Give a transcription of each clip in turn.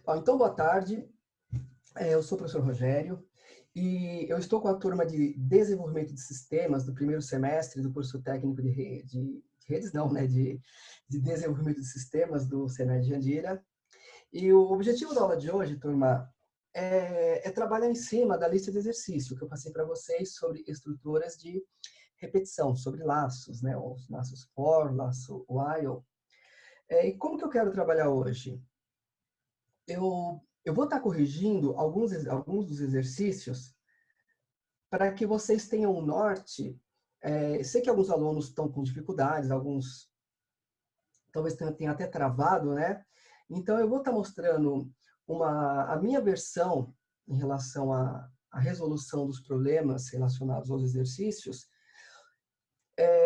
Então, boa tarde. Eu sou o professor Rogério e eu estou com a turma de desenvolvimento de sistemas do primeiro semestre do curso técnico de redes, não, né? De desenvolvimento de sistemas do Senai de Jandira. E o objetivo da aula de hoje, turma, é trabalhar em cima da lista de exercício que eu passei para vocês sobre estruturas de repetição, sobre laços, né? Os laços for, laço while. E como que eu quero trabalhar hoje? Eu vou estar corrigindo alguns dos exercícios para que vocês tenham um norte. Sei que alguns alunos estão com dificuldades, alguns talvez tenham até travado, né? Então, eu vou estar mostrando a minha versão em relação à resolução dos problemas relacionados aos exercícios.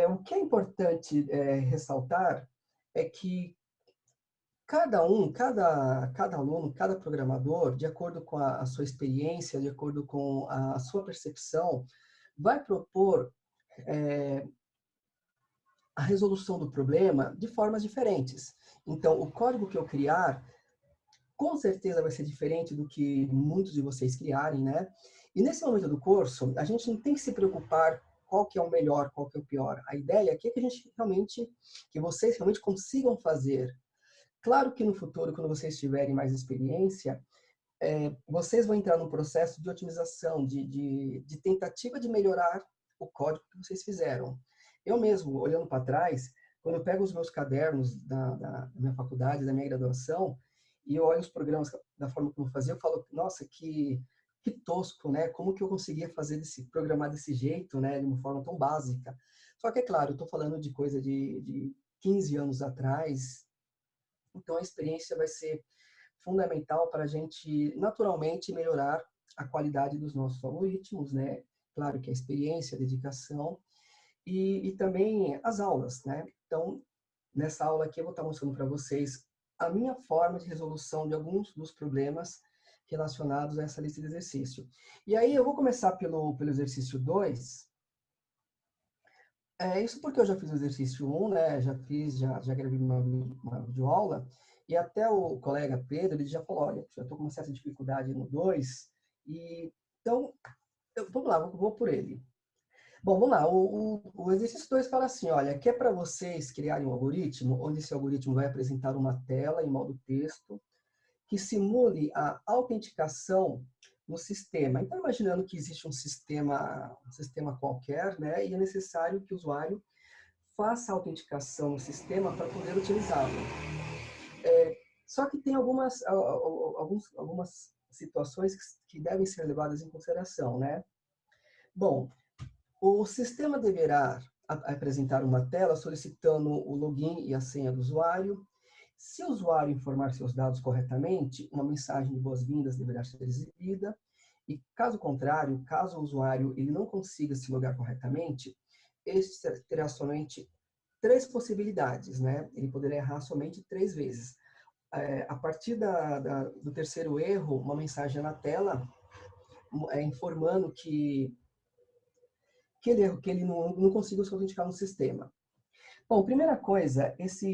O que é importante ressaltar é que cada aluno, cada programador, de acordo com a sua experiência, de acordo com a sua percepção, vai propor a resolução do problema de formas diferentes. Então, o código que eu criar, com certeza vai ser diferente do que muitos de vocês criarem, né? E nesse momento do curso, a gente não tem que se preocupar qual que é o melhor, qual que é o pior. A ideia aqui é que vocês realmente consigam fazer. Claro que no futuro, quando vocês tiverem mais experiência, vocês vão entrar num processo de otimização, de tentativa de melhorar o código que vocês fizeram. Eu mesmo, olhando para trás, quando eu pego os meus cadernos da minha faculdade, da minha graduação, e eu olho os programas da forma como eu fazia, eu falo, nossa, que tosco, né? Como que eu conseguia programar desse jeito, né? De uma forma tão básica. Só que, é claro, eu estou falando de coisa de 15 anos atrás, então a experiência vai ser fundamental para a gente, naturalmente, melhorar a qualidade dos nossos algoritmos, né? Claro que a experiência, a dedicação e também as aulas, né? Então, nessa aula aqui eu vou estar mostrando para vocês a minha forma de resolução de alguns dos problemas relacionados a essa lista de exercício. E aí eu vou começar pelo exercício 2. Isso porque eu já fiz o exercício 1, né? Já gravei uma videoaula, e até o colega Pedro, ele já falou, olha, já estou com uma certa dificuldade no 2, e então, vamos lá, vou por ele. Bom, vamos lá, o exercício 2 fala assim, olha, que é para vocês criarem um algoritmo, onde esse algoritmo vai apresentar uma tela em modo texto, que simule a autenticação no sistema. Então, imaginando que existe um sistema qualquer, né, e é necessário que o usuário faça a autenticação no sistema para poder utilizá-lo. Só que tem algumas situações que devem ser levadas em consideração, né? Bom, o sistema deverá apresentar uma tela solicitando o login e a senha do usuário. Se o usuário informar seus dados corretamente, uma mensagem de boas-vindas deverá ser exibida. E caso contrário, caso o usuário ele não consiga se logar corretamente, este terá somente 3 possibilidades, né? Ele poderá errar somente 3 vezes. A partir do terceiro erro, uma mensagem na tela informando que ele não conseguiu se autenticar no sistema. Bom, primeira coisa, isso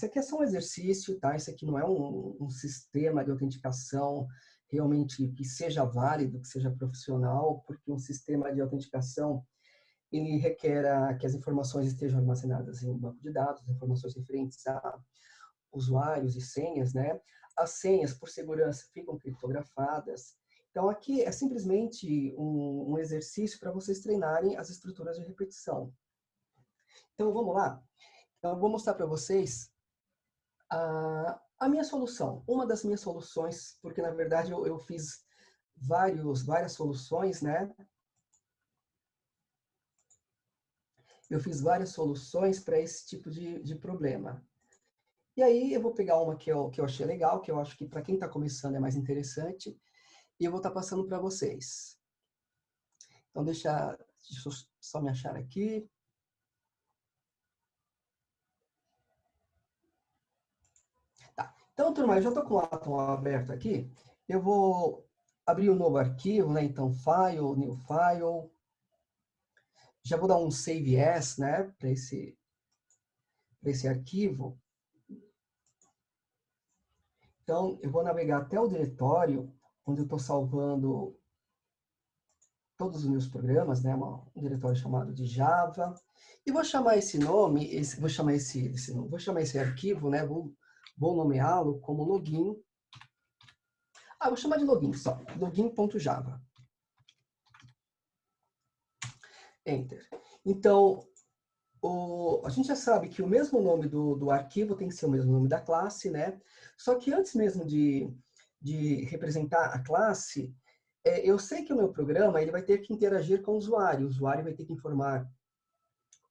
aqui é só um exercício, tá? Isso aqui não é um sistema de autenticação realmente que seja válido, que seja profissional, porque um sistema de autenticação, ele requer que as informações estejam armazenadas em um banco de dados, informações referentes a usuários e senhas, né? As senhas, por segurança, ficam criptografadas. Então, aqui é simplesmente um exercício para vocês treinarem as estruturas de repetição. Então, vamos lá? Então, eu vou mostrar para vocês a minha solução. Uma das minhas soluções, porque, na verdade, eu fiz várias soluções, né? Eu fiz várias soluções para esse tipo de problema. E aí, eu vou pegar uma que eu achei legal, que eu acho que, para quem está começando, é mais interessante, e eu vou estar passando para vocês. Então, deixa eu só me achar aqui. Tá. Então, turma, eu já estou com o Atom aberto aqui. Eu vou abrir um novo arquivo, né? Então, File, New File. Já vou dar um Save As, né? Para esse arquivo. Então, eu vou navegar até o diretório onde eu estou salvando todos os meus programas, né? Um diretório chamado de Java. E vou chamar esse nome, vou chamar esse arquivo, né? Vou nomeá-lo como login. Vou chamar de login só, login.java. Enter. Então, a gente já sabe que o mesmo nome do arquivo tem que ser o mesmo nome da classe, né? Só que antes mesmo de representar a classe, eu sei que o meu programa ele vai ter que interagir com o usuário vai ter que informar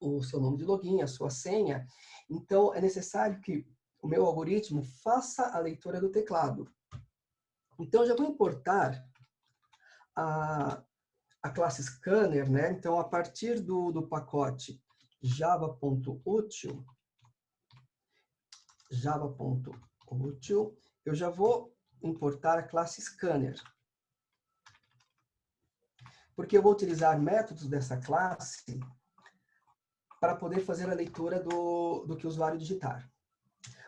o seu nome de login, a sua senha. Então, é necessário que o meu algoritmo faça a leitura do teclado. Então, eu já vou importar a classe scanner, né? Então, a partir do pacote java.util, eu já vou importar a classe scanner. Porque eu vou utilizar métodos dessa classe para poder fazer a leitura do que o usuário digitar.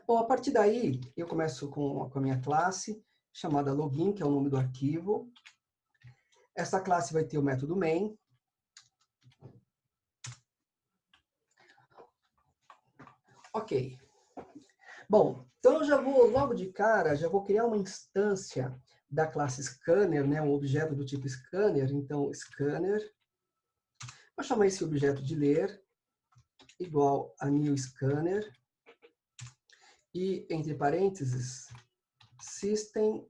Bom, a partir daí, eu começo com a minha classe, chamada login, que é o nome do arquivo. Essa classe vai ter o método main. Ok. Bom, então eu já vou, logo de cara, já vou criar uma instância da classe scanner, né, um objeto do tipo scanner. Então, scanner. Vou chamar esse objeto de ler, igual a new scanner. E, entre parênteses, system.in.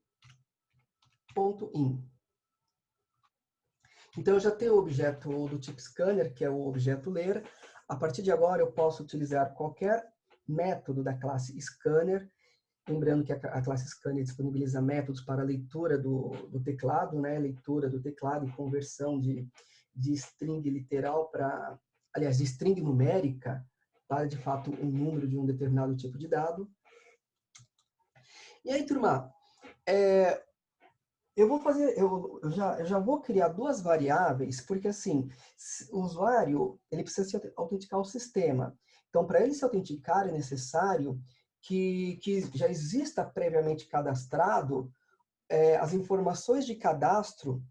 Então, eu já tenho o objeto do tipo scanner, que é o objeto ler. A partir de agora, eu posso utilizar qualquer método da classe scanner. Lembrando que a classe scanner disponibiliza métodos para leitura do teclado, né? Leitura do teclado e conversão de string literal para... Aliás, de string numérica para, de fato, um número de um determinado tipo de dado. E aí, turma, eu já vou criar duas variáveis, porque assim, o usuário ele precisa se autenticar ao sistema. Então, para ele se autenticar, é necessário que já exista previamente cadastrado as informações de cadastro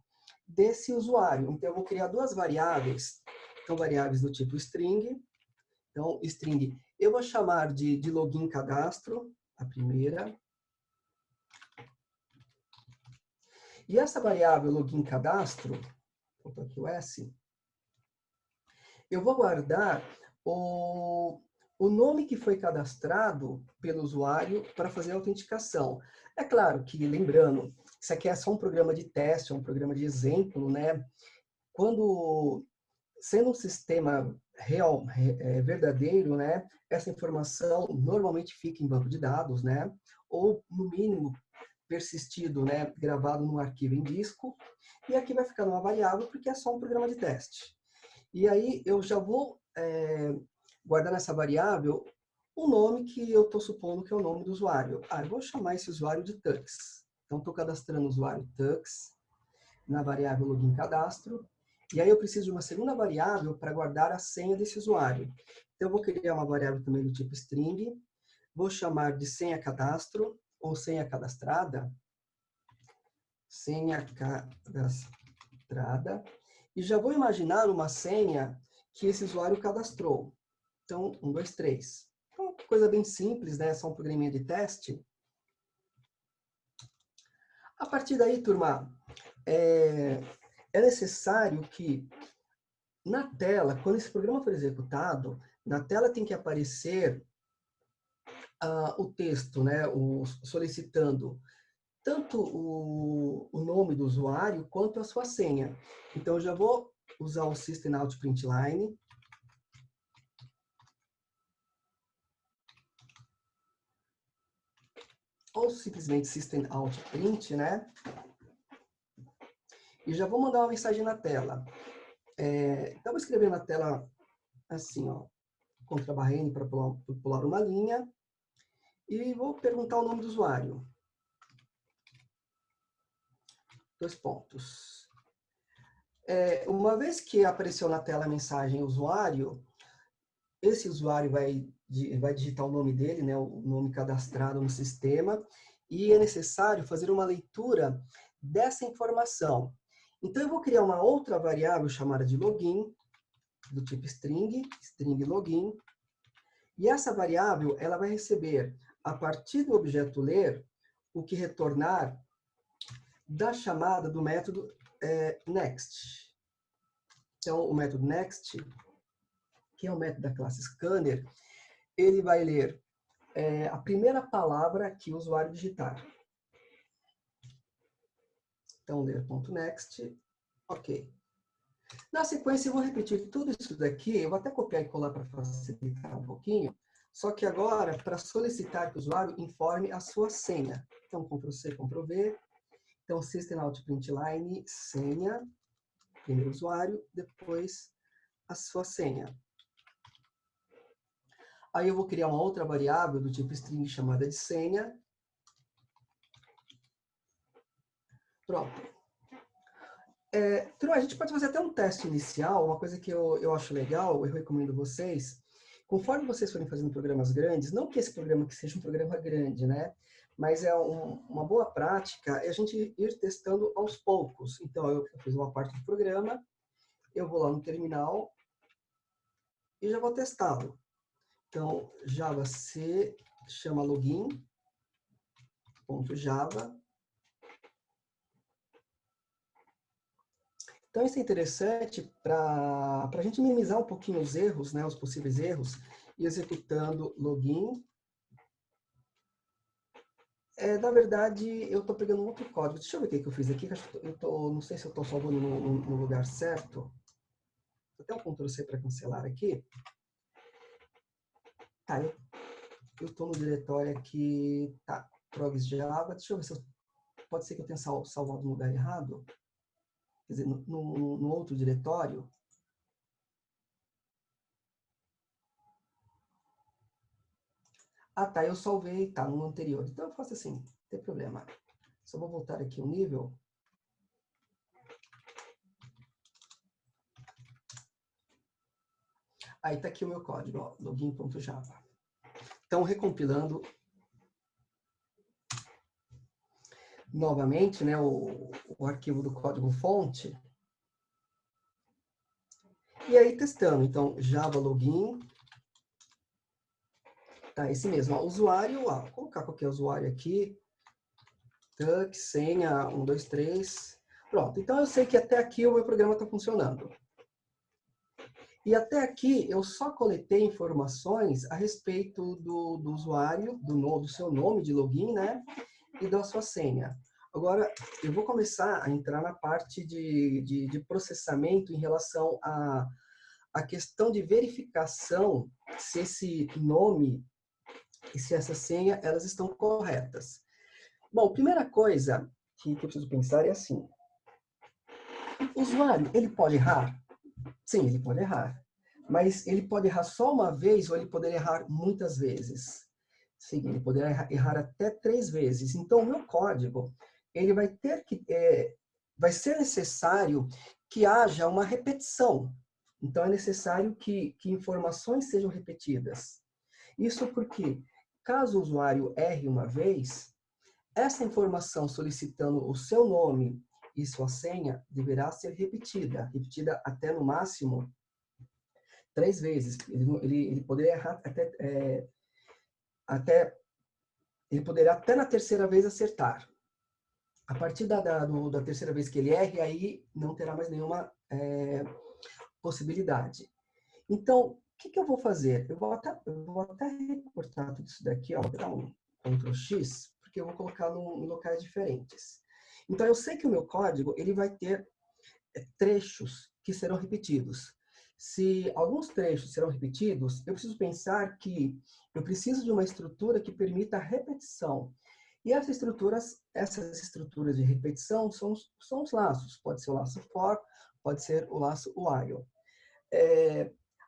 desse usuário. Então, eu vou criar duas variáveis. Então, variáveis do tipo string. Então, string, eu vou chamar de login cadastro, a primeira. E essa variável login cadastro, vou botar aqui o S, eu vou guardar o nome que foi cadastrado pelo usuário para fazer a autenticação. É claro que, lembrando, isso aqui é só um programa de teste, é um programa de exemplo, né? Quando, sendo um sistema real, verdadeiro, né? Essa informação normalmente fica em banco de dados, né? Ou, no mínimo, persistido, né, gravado num arquivo em disco, e aqui vai ficar numa variável porque é só um programa de teste. E aí eu já vou guardar nessa variável o nome que eu estou supondo que é o nome do usuário. Eu vou chamar esse usuário de Tux. Então, estou cadastrando o usuário Tux na variável login cadastro, e aí eu preciso de uma segunda variável para guardar a senha desse usuário. Então, eu vou criar uma variável também do tipo string, vou chamar de senha cadastro, ou senha cadastrada, e já vou imaginar uma senha que esse usuário cadastrou. Então, 1, 2, 3. Então, coisa bem simples, né? Só um programinha de teste. A partir daí, turma, é necessário que na tela, quando esse programa for executado, na tela tem que aparecer o texto, né? Solicitando tanto o nome do usuário quanto a sua senha. Então, eu já vou usar o System Out Println. Ou simplesmente System Out Print, né? E já vou mandar uma mensagem na tela. Então, vou escrever na tela assim, ó, contra barra N para pular uma linha. E vou perguntar o nome do usuário. 2 pontos. Uma vez que apareceu na tela a mensagem usuário, esse usuário vai digitar o nome dele, né, o nome cadastrado no sistema, e é necessário fazer uma leitura dessa informação. Então, eu vou criar uma outra variável chamada de login, do tipo string, string login, e essa variável ela vai receber, a partir do objeto ler, o que retornar da chamada do método next. Então, o método next, que é o método da classe scanner, ele vai ler a primeira palavra que o usuário digitar. Então, ler.next, ok. Na sequência, eu vou repetir tudo isso daqui, eu vou até copiar e colar para facilitar um pouquinho, só que agora, para solicitar que o usuário informe a sua senha. Então, Ctrl+C, Ctrl+V. Então, system.out.println, senha, primeiro usuário, depois a sua senha. Aí eu vou criar uma outra variável do tipo string chamada de senha. Pronto. A gente pode fazer até um teste inicial, uma coisa que eu acho legal, eu recomendo vocês. Conforme vocês forem fazendo programas grandes, não que esse programa que seja um programa grande, né? Mas é uma boa prática é a gente ir testando aos poucos. Então, eu fiz uma parte do programa, eu vou lá no terminal e já vou testá-lo. Então, Java C chama login.java. Então, isso é interessante para a gente minimizar um pouquinho os erros, né, os possíveis erros, e executando login. Na verdade, eu estou pegando um outro código. Deixa eu ver o que eu fiz aqui. Não sei se eu estou salvando no lugar certo. Até um Ctrl+C para cancelar aqui. Tá, eu estou no diretório aqui. Tá, progs Java. Deixa eu ver se pode ser que eu tenha salvado no lugar errado. Quer dizer, no outro diretório. Ah, tá, eu salvei, tá, no anterior. Então eu faço assim, não tem problema. Só vou voltar aqui o nível. Aí tá aqui o meu código, ó, login.java. Então, recompilando novamente, né, o arquivo do código fonte. E aí testando. Então, Java login. Tá, esse mesmo. Ó, usuário, ó, vou colocar qualquer usuário aqui. Tuck, senha, 1, 2, 3. Pronto. Então, eu sei que até aqui o meu programa está funcionando. E até aqui eu só coletei informações a respeito do usuário, do seu nome de login, né? E da sua senha. Agora, eu vou começar a entrar na parte de processamento em relação à questão de verificação se esse nome e se essa senha, elas estão corretas. Bom, a primeira coisa que eu preciso pensar é assim. O usuário, ele pode errar? Sim, ele pode errar. Mas ele pode errar só uma vez ou ele poderia errar muitas vezes? Sim, ele poderia errar até 3 vezes. Então, o meu código, ele vai ter que... vai ser necessário que haja uma repetição. Então, é necessário que informações sejam repetidas. Isso porque, caso o usuário erre uma vez, essa informação solicitando o seu nome e sua senha deverá ser repetida até no máximo 3 vezes. Ele poderia errar ele poderia até na terceira vez acertar. A partir da terceira vez que ele erre, aí não terá mais nenhuma possibilidade. Então, o que eu vou fazer? Eu vou até recortar tudo isso daqui, ó, vou dar um Ctrl X, porque eu vou colocar em locais diferentes. Então, eu sei que o meu código ele vai ter trechos que serão repetidos. Se alguns trechos serão repetidos, eu preciso pensar que eu preciso de uma estrutura que permita a repetição. E essas estruturas de repetição são os laços. Pode ser o laço for, pode ser o laço while.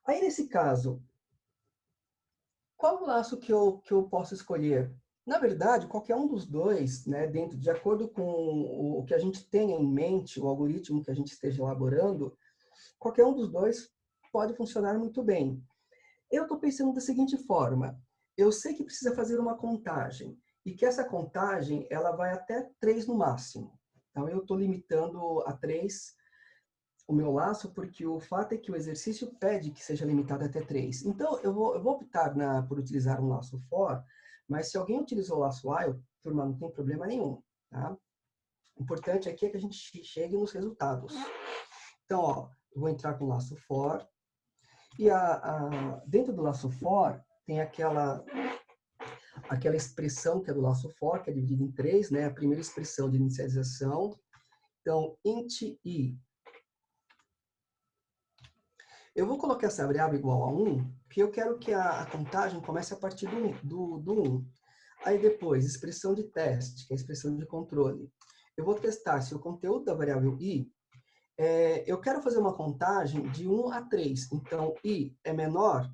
Aí, nesse caso, qual o laço que eu posso escolher? Na verdade, qualquer um dos dois, né, de acordo com o que a gente tenha em mente, o algoritmo que a gente esteja elaborando, qualquer um dos dois pode funcionar muito bem. Eu estou pensando da seguinte forma. Eu sei que precisa fazer uma contagem. e que essa contagem ela vai até 3 no máximo. Então, eu estou limitando a 3 o meu laço, porque o fato é que o exercício pede que seja limitado até 3. Então, eu vou optar por utilizar um laço for, mas se alguém utilizou o laço while, turma, não tem problema nenhum. Tá? O importante aqui é que a gente chegue nos resultados. Então, ó, eu vou entrar com o laço for, e dentro do laço for tem aquela expressão que é do laço for, que é dividida em 3, né? A primeira expressão de inicialização. Então, int i. Eu vou colocar essa variável igual a 1, porque eu quero que a contagem comece a partir do 1. Aí depois, expressão de teste, que é a expressão de controle. Eu vou testar se o conteúdo da variável i, eu quero fazer uma contagem de 1 a 3. Então, i é menor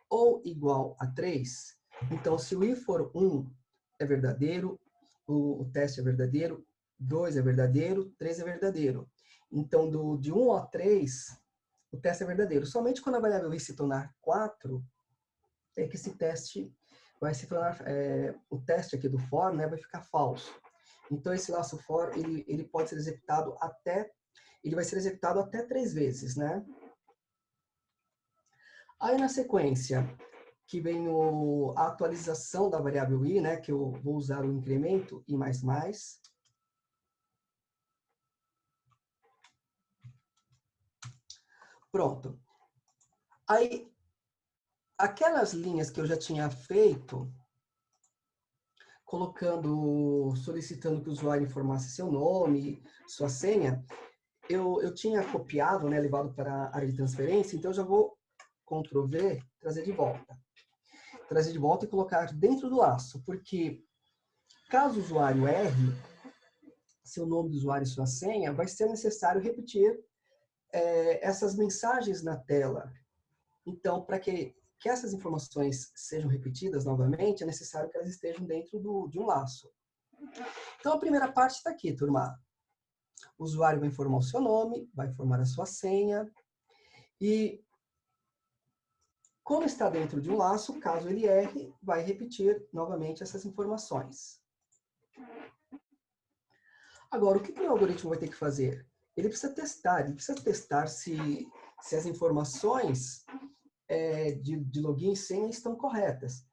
ou igual a 3. Então, se o i for 1, é verdadeiro, o teste é verdadeiro, 2 é verdadeiro, 3 é verdadeiro. Então, de 1 a 3, o teste é verdadeiro. Somente quando a variável i se tornar 4, é que esse teste vai se tornar, o teste aqui do for, né, vai ficar falso. Então, esse laço for, ele pode ser executado ele vai ser executado até 3 vezes, né? Aí, na sequência, que vem a atualização da variável i, né, que eu vou usar o incremento i++. Pronto. Aí, aquelas linhas que eu já tinha feito, solicitando que o usuário informasse seu nome, sua senha, eu tinha copiado, né, levado para a área de transferência, então eu já vou Ctrl V, trazer de volta. Trazer de volta e colocar dentro do laço, porque caso o usuário erre seu nome do usuário e sua senha, vai ser necessário repetir essas mensagens na tela. Então, para que essas informações sejam repetidas novamente, é necessário que elas estejam dentro de um laço. Então, a primeira parte está aqui, turma. O usuário vai informar o seu nome, vai informar a sua senha, e como está dentro de um laço, caso ele erre, vai repetir novamente essas informações. Agora, o que o algoritmo vai ter que fazer? Ele precisa testar se as informações de login e senha estão corretas.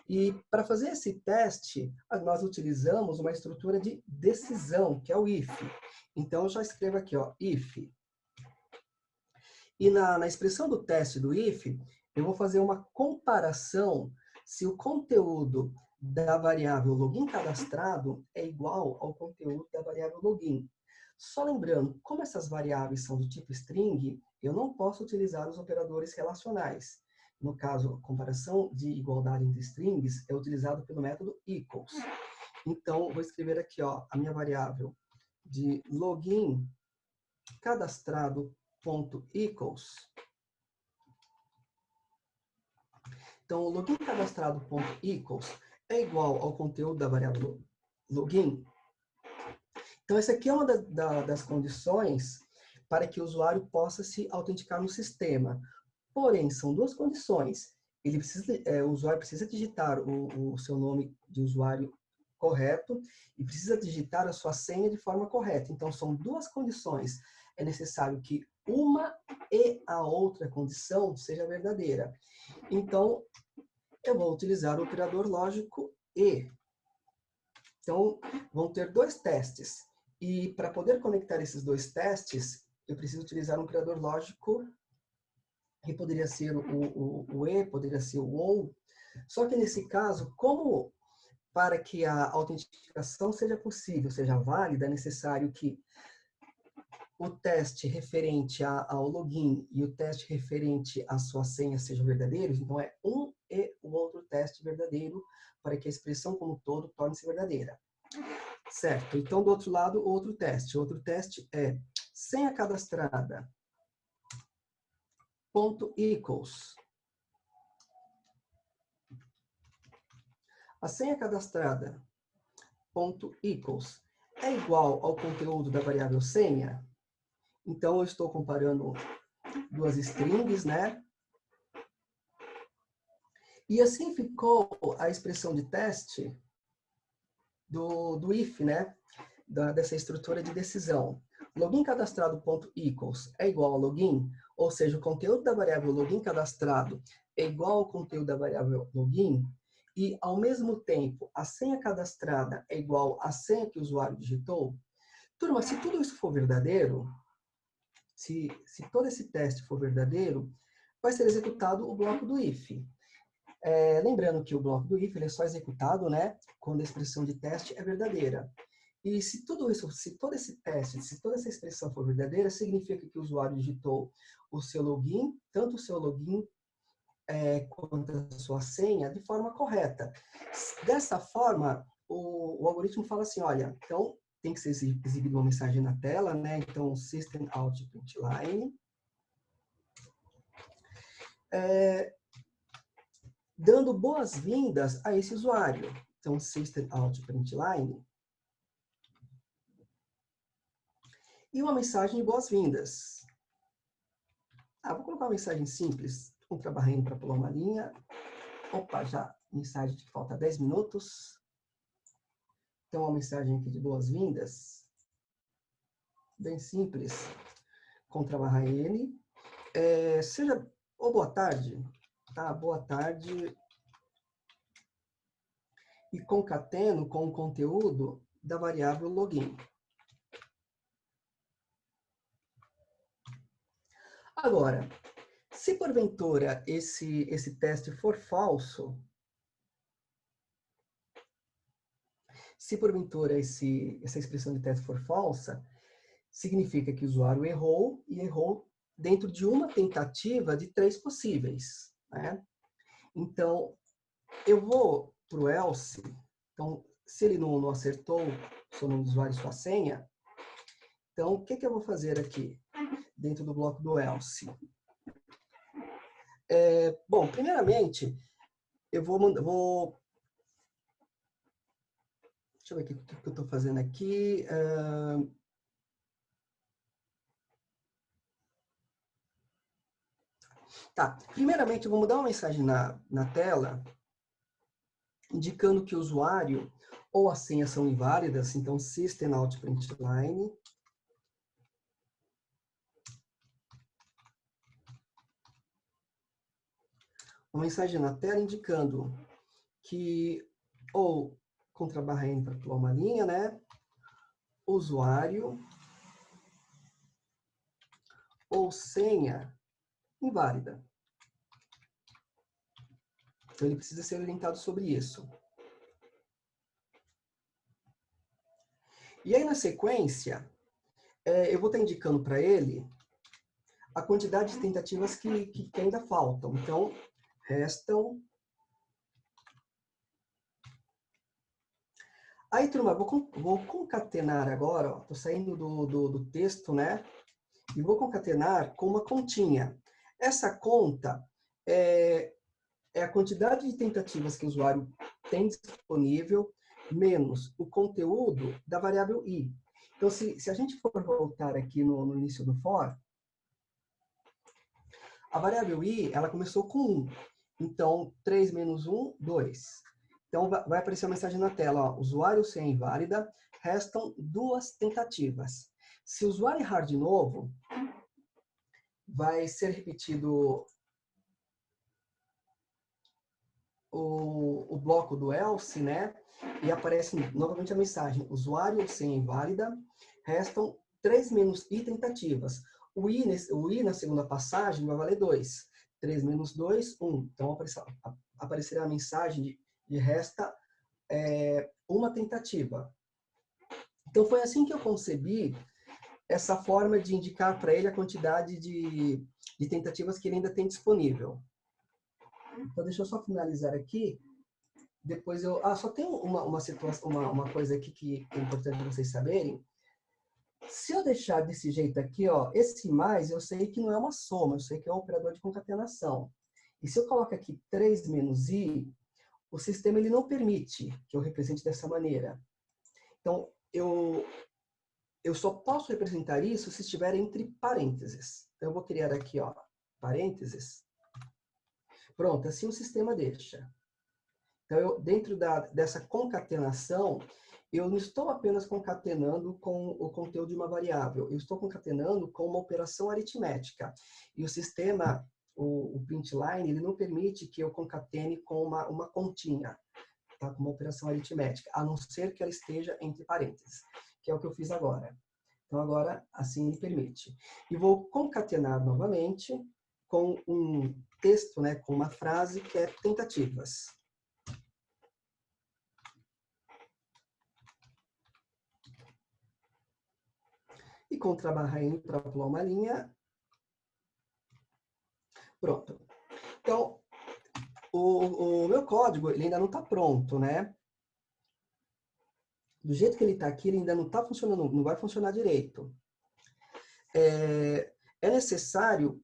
E para fazer esse teste, nós utilizamos uma estrutura de decisão, que é o if. Então, eu já escrevo aqui, ó, if. E na expressão do teste do if, eu vou fazer uma comparação se o conteúdo da variável login cadastrado é igual ao conteúdo da variável login. Só lembrando, como essas variáveis são do tipo string, eu não posso utilizar os operadores relacionais. No caso, a comparação de igualdade entre strings é utilizado pelo método equals. Então, vou escrever aqui, ó, a minha variável de login cadastrado.equals. Então, o login cadastrado.equals é igual ao conteúdo da variável login. Então, essa aqui é uma das condições para que o usuário possa se autenticar no sistema. Porém, são duas condições. O usuário precisa digitar o seu nome de usuário correto e precisa digitar a sua senha de forma correta. Então, são duas condições. É necessário que uma e a outra condição seja verdadeira. Então, eu vou utilizar o operador lógico e. Então, vão ter dois testes. E para poder conectar esses dois testes, eu preciso utilizar um operador lógico, que poderia ser o e, poderia ser o ou. Só que nesse caso, como para que a autenticação seja possível, seja válida, é necessário que o teste referente ao login e o teste referente à sua senha sejam verdadeiros. Então, é um e o outro teste verdadeiro para que a expressão como um todo torne-se verdadeira. Certo. Então, do outro lado, outro teste. Outro teste é senha cadastrada .equals. A senha cadastrada .equals é igual ao conteúdo da variável senha. Então, eu estou comparando duas strings, né? E assim ficou a expressão de teste do if, né? Dessa estrutura de decisão. Login cadastrado.equals é igual a login, ou seja, o conteúdo da variável login cadastrado é igual ao conteúdo da variável login, e, ao mesmo tempo, a senha cadastrada é igual à senha que o usuário digitou. Turma, se tudo isso for verdadeiro, se todo esse teste for verdadeiro, vai ser executado o bloco do if. Lembrando que o bloco do if ele é só executado, né, quando a expressão de teste é verdadeira. E se todo esse teste, se toda essa expressão for verdadeira, significa que o usuário digitou o seu login, tanto o seu login quanto a sua senha, de forma correta. Dessa forma, o algoritmo fala assim, olha, então tem que ser exibida uma mensagem na tela, né? Então, system out println, dando boas-vindas a esse usuário. Então, system out println, e uma mensagem de boas-vindas. Vou colocar uma mensagem simples, contrabarrando para pular uma linha. Opa, já mensagem que falta 10 minutos. Então, uma mensagem aqui de boas-vindas. Bem simples. Contrabarra N. Seja, ou boa tarde. Tá, boa tarde. E concateno com o conteúdo da variável login. Agora, se porventura esse teste for falso, se porventura essa expressão de teste for falsa, significa que o usuário errou e errou dentro de uma tentativa de 3 possíveis, né? Então, eu vou para o else. Então, se ele não acertou o seu nome do usuário e sua senha, então, o que eu vou fazer aqui dentro do bloco do else? Bom, primeiramente, eu vou... Deixa eu ver aqui o que eu estou fazendo aqui. Tá, primeiramente, eu vou mudar uma mensagem na tela, indicando que o usuário ou a senha são inválidas, então system out println. Uma mensagem na tela indicando que, ou contrabarra N para pular uma linha, né? Usuário ou senha inválida. Então, ele precisa ser orientado sobre isso. E aí, na sequência, eu vou estar indicando para ele a quantidade de tentativas que ainda faltam. Então, restam... Aí, turma, vou concatenar agora, estou saindo do texto, né? E vou concatenar com uma continha. Essa conta é a quantidade de tentativas que o usuário tem disponível, menos o conteúdo da variável i. Então, se a gente for voltar aqui no início do for, a variável i, ela começou com 1. Então, 3 menos 1, 2. Então, vai aparecer uma mensagem na tela, ó, usuário senha inválida, restam 2 tentativas. Se o usuário errar de novo, vai ser repetido o bloco do else, né? E aparece novamente a mensagem, usuário ou senha inválida, restam 3 menos i tentativas. O i na segunda passagem vai valer 2. 3 menos 2, 1. Então, aparecerá a mensagem de resta uma tentativa. Então, foi assim que eu concebi essa forma de indicar para ele a quantidade de tentativas que ele ainda tem disponível. Então, deixa eu só finalizar aqui. Depois eu... só tem uma situação, uma coisa aqui que é importante vocês saberem. Se eu deixar desse jeito aqui, ó, esse mais, eu sei que não é uma soma, eu sei que é um operador de concatenação. E se eu coloco aqui 3 menos i, o sistema ele não permite que eu represente dessa maneira. Então, eu só posso representar isso se estiver entre parênteses. Então, eu vou criar aqui, ó, parênteses. Pronto, assim o sistema deixa. Então, dentro dessa concatenação, eu não estou apenas concatenando com o conteúdo de uma variável, eu estou concatenando com uma operação aritmética. E o sistema, o printline, ele não permite que eu concatene com uma continha, tá? Com uma operação aritmética, a não ser que ela esteja entre parênteses, que é o que eu fiz agora. Então, agora, assim ele permite. E vou concatenar novamente com um texto, né, com uma frase que é tentativas. E contra-barra N para pular uma linha. Pronto. Então, o meu código ele ainda não está pronto, né? Do jeito que ele está aqui, ele ainda não está funcionando, não vai funcionar direito. É necessário,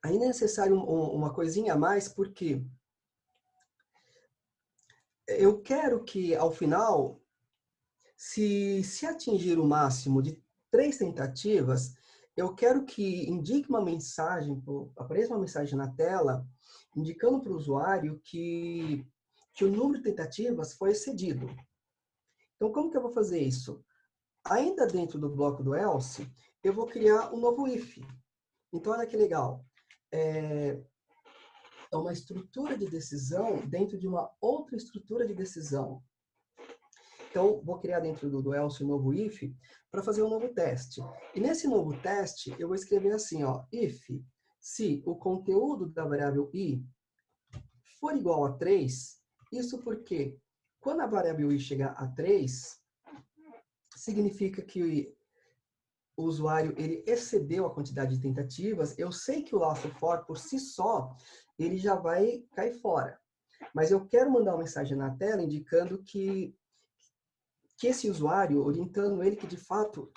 ainda é necessário uma coisinha a mais, porque eu quero que, ao final, se atingir o máximo de 3 tentativas, eu quero que indique uma mensagem, apareça uma mensagem na tela, indicando para o usuário que o número de tentativas foi excedido. Então, como que eu vou fazer isso? Ainda dentro do bloco do else, eu vou criar um novo if. Então, olha que legal. É uma estrutura de decisão dentro de uma outra estrutura de decisão. Então, vou criar dentro do else um novo if para fazer um novo teste. E nesse novo teste, eu vou escrever assim, ó, if, se o conteúdo da variável i for igual a 3, isso porque quando a variável i chegar a 3, significa que o usuário ele excedeu a quantidade de tentativas. Eu sei que o laço for, por si só, ele já vai cair fora. Mas eu quero mandar uma mensagem na tela indicando que esse usuário, orientando ele que, de fato,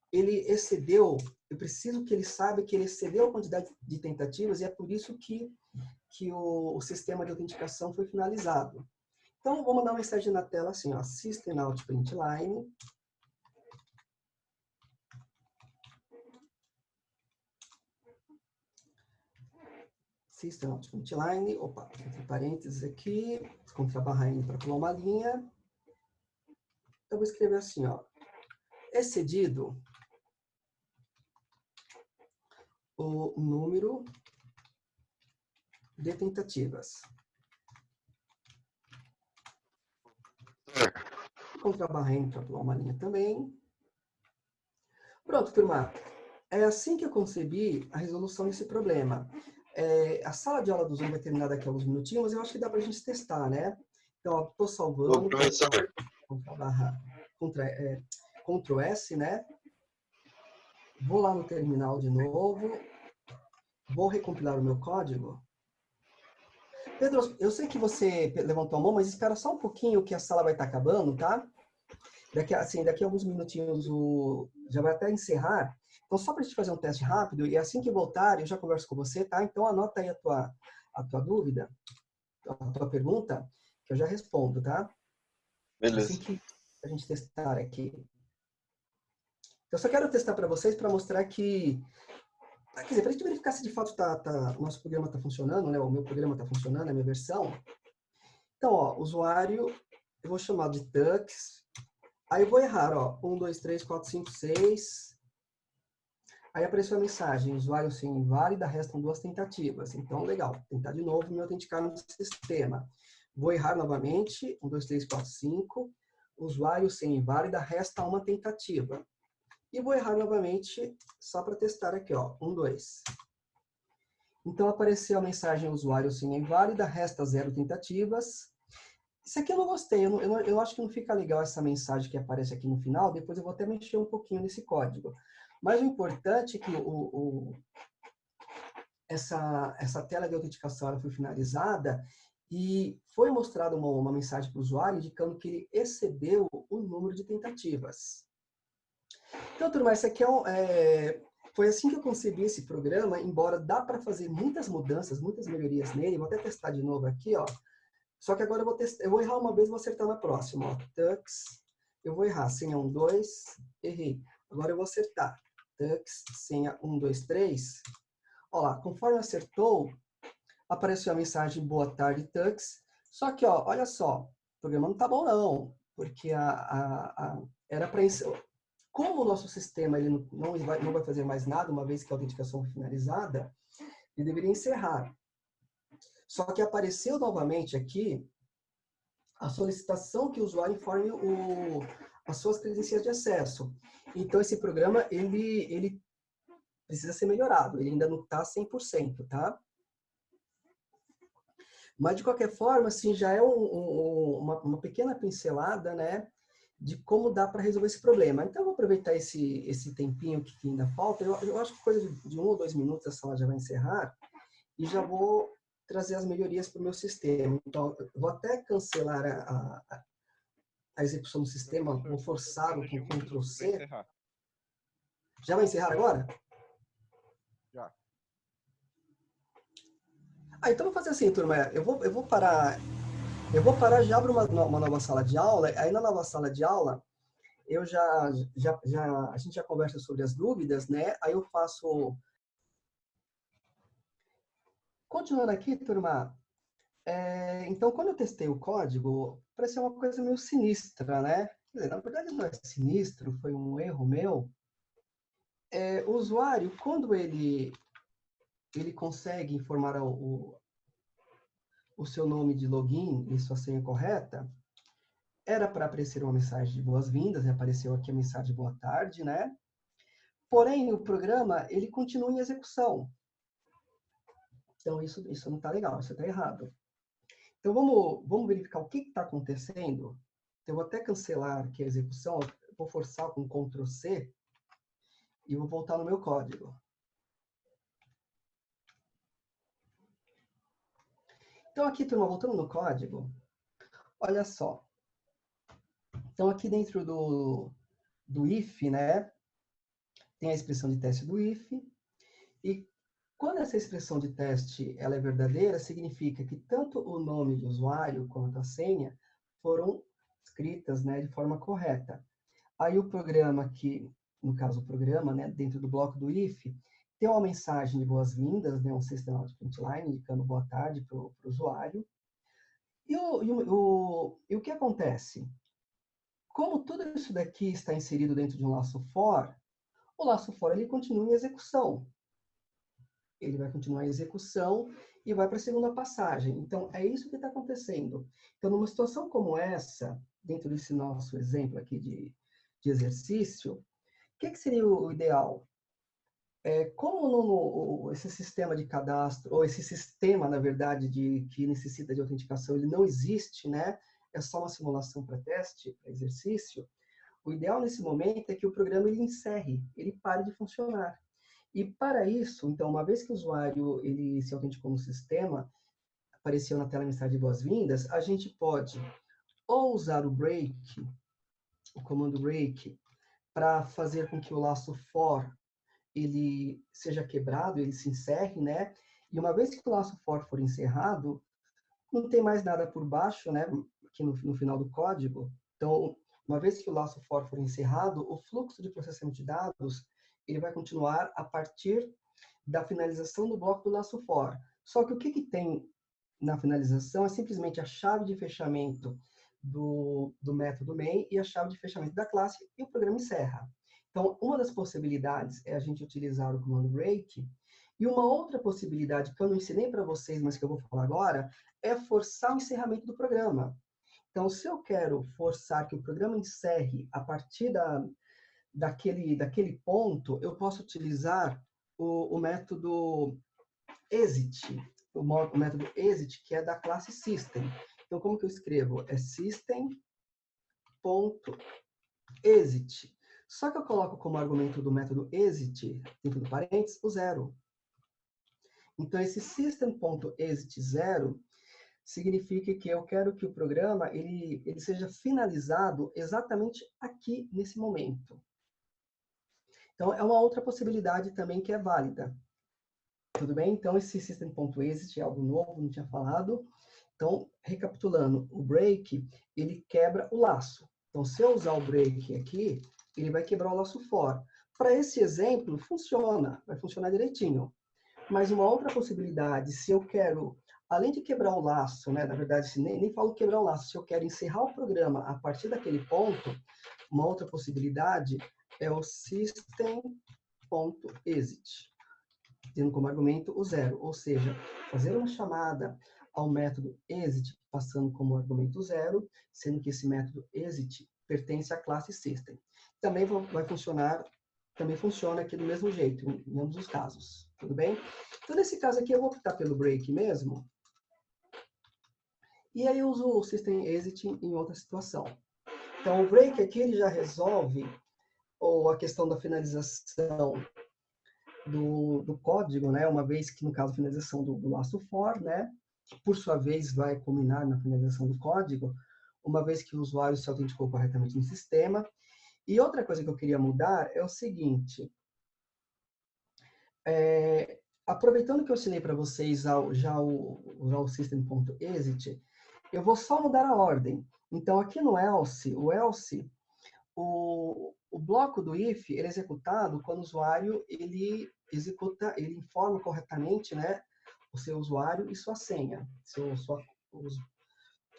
ele excedeu, eu preciso que ele saiba que ele excedeu a quantidade de tentativas e é por isso que o sistema de autenticação foi finalizado. Então, vou mandar uma mensagem na tela assim, ó, system.out.println, system.out.println, opa, entre parênteses aqui, contra-barra N para pular uma linha. Eu vou escrever assim, ó, excedido o número de tentativas. Contra-barra N para pular uma linha também. Pronto, turma. É assim que eu concebi a resolução desse problema. A sala de aula do Zoom vai terminar daqui a alguns minutinhos, mas eu acho que dá para a gente testar, né? Então, estou salvando. Ô, professor. Ctrl S, né? Vou lá no terminal de novo. Vou recompilar o meu código. Pedro, eu sei que você levantou a mão, mas espera só um pouquinho que a sala vai estar acabando, tá? Daqui a alguns minutinhos já vai até encerrar. Então, só para a gente fazer um teste rápido, e assim que voltar, eu já converso com você, tá? Então, anota aí a tua dúvida, a tua pergunta, que eu já respondo, tá? Beleza. Assim que a gente testar aqui. Eu só quero testar para vocês, para mostrar que... Quer dizer, para a gente verificar se de fato o nosso programa está funcionando, né? O meu programa está funcionando, a minha versão. Então, ó, usuário, eu vou chamar de Tux. Aí eu vou errar, ó, 1, 2, 3, 4, 5, 6. Aí apareceu a mensagem, usuário sem inválida, restam 2 tentativas. Então, legal, tentar de novo me autenticar no sistema. Vou errar novamente, 1, 2, 3, 4, 5. Usuário sem inválida, resta 1 tentativa. E vou errar novamente, só para testar aqui, ó, 1, 2. Então, apareceu a mensagem, usuário sem inválida, resta 0 tentativas. Isso aqui eu não gostei, eu acho que não fica legal essa mensagem que aparece aqui no final, depois eu vou até mexer um pouquinho nesse código. Mas o importante é que essa tela de autenticação ela foi finalizada e foi mostrada uma mensagem para o usuário indicando que ele excedeu o número de tentativas. Então, turma, esse aqui foi assim que eu concebi esse programa, embora dá para fazer muitas mudanças, muitas melhorias nele. Vou até testar de novo aqui, ó. Só que agora eu vou errar uma vez e vou acertar na próxima. Ó. Tux, eu vou errar. Senha 1, 2, errei. Agora eu vou acertar. Tux, senha 1, 2, 3. Olha lá, conforme acertou, apareceu a mensagem boa tarde, Tux. Só que, ó, olha só, o programa não tá bom não, porque era para como o nosso sistema ele não vai fazer mais nada, uma vez que a autenticação foi finalizada, ele deveria encerrar. Só que apareceu novamente aqui a solicitação que o usuário informe as suas credenciais de acesso. Então, esse programa, ele precisa ser melhorado, ele ainda não está 100%, tá? Mas, de qualquer forma, assim, já é uma pequena pincelada, né, de como dá para resolver esse problema. Então, eu vou aproveitar esse tempinho que ainda falta. Eu acho que coisa de 1 ou 2 minutos a sala já vai encerrar e já vou trazer as melhorias para o meu sistema. Então, eu vou até cancelar a execução do sistema, vou forçar o com Ctrl C. Já vai encerrar agora? Já. Então vou fazer assim, turma. Eu vou parar. Eu vou parar, já abro uma nova sala de aula. Aí na nova sala de aula, eu a gente já conversa sobre as dúvidas, né? Aí eu faço. Continuando aqui, turma. Então, quando eu testei o código, pareceu uma coisa meio sinistra, né? Quer dizer, na verdade não é sinistro, foi um erro meu. O usuário, quando ele consegue informar o seu nome de login e sua senha correta, era para aparecer uma mensagem de boas-vindas, e apareceu aqui a mensagem de boa tarde, né? Porém, o programa, ele continua em execução. Então, isso não está legal, isso está errado. Então, vamos verificar o que está acontecendo. Eu vou até cancelar aqui a execução, vou forçar com Ctrl C, e vou voltar no meu código. Então, aqui, turma, voltando no código, olha só. Então, aqui dentro do if, né, tem a expressão de teste do if, e quando essa expressão de teste ela é verdadeira, significa que tanto o nome de usuário quanto a senha foram escritas, né, de forma correta. Aí o programa aqui, no caso o programa, né, dentro do bloco do if, tem uma mensagem de boas-vindas, né, um sistema de printline indicando boa tarde para o usuário. E o que acontece? Como tudo isso daqui está inserido dentro de um laço for, o laço for ele continua em execução. Ele vai continuar em execução e vai para a segunda passagem. Então, é isso que está acontecendo. Então, numa situação como essa, dentro desse nosso exemplo aqui de exercício, o que seria o ideal? Como esse sistema de cadastro, ou esse sistema, na verdade, que necessita de autenticação, ele não existe, né? É só uma simulação para teste, para exercício. O ideal nesse momento é que o programa ele encerre, ele pare de funcionar. E para isso, então, uma vez que o usuário ele se autenticou no sistema, apareceu na tela mensagem de boas-vindas, a gente pode ou usar o break, o comando break, para fazer com que o laço for ele seja quebrado, ele se encerre, né? E uma vez que o laço for encerrado, não tem mais nada por baixo, né? Aqui no final do código. Então, uma vez que o laço for encerrado, o fluxo de processamento de dados ele vai continuar a partir da finalização do bloco do laço for. Só que o que tem na finalização é simplesmente a chave de fechamento do método main e a chave de fechamento da classe e o programa encerra. Então, uma das possibilidades é a gente utilizar o comando break, e uma outra possibilidade que eu não ensinei para vocês, mas que eu vou falar agora, é forçar o encerramento do programa. Então, se eu quero forçar que o programa encerre a partir daquele ponto, eu posso utilizar o método exit, o método exit, que é da classe system. Então, como que eu escrevo? É system.exit. Só que eu coloco como argumento do método exit, dentro do parênteses, o 0. Então, esse system.exit 0 significa que eu quero que o programa ele seja finalizado exatamente aqui, nesse momento. Então, é uma outra possibilidade também que é válida. Tudo bem? Então, esse system.exit é algo novo, não tinha falado. Então, recapitulando, o break, ele quebra o laço. Então, se eu usar o break aqui, ele vai quebrar o laço for. Para esse exemplo, funciona, vai funcionar direitinho. Mas uma outra possibilidade, se eu quero, além de quebrar o laço, né, na verdade, nem falo quebrar o laço, se eu quero encerrar o programa a partir daquele ponto, uma outra possibilidade é o system.exit, tendo como argumento o 0, ou seja, fazer uma chamada ao método exit, passando como argumento 0, sendo que esse método exit pertence à classe system. Também vai funcionar, também funciona aqui do mesmo jeito, em ambos os casos, tudo bem? Então, nesse caso aqui, eu vou optar pelo break mesmo, e aí eu uso o system exit em outra situação. Então, o break aqui, ele já resolve ou a questão da finalização do código, né? Uma vez que, no caso, a finalização do laço for, né? Que, por sua vez, vai culminar na finalização do código, uma vez que o usuário se autenticou corretamente no sistema. E outra coisa que eu queria mudar é o seguinte. Aproveitando que eu ensinei para vocês já o system.exit, eu vou só mudar a ordem. Então, aqui no else, o bloco do if ele é executado quando o usuário ele informa corretamente, né, o seu usuário e sua senha,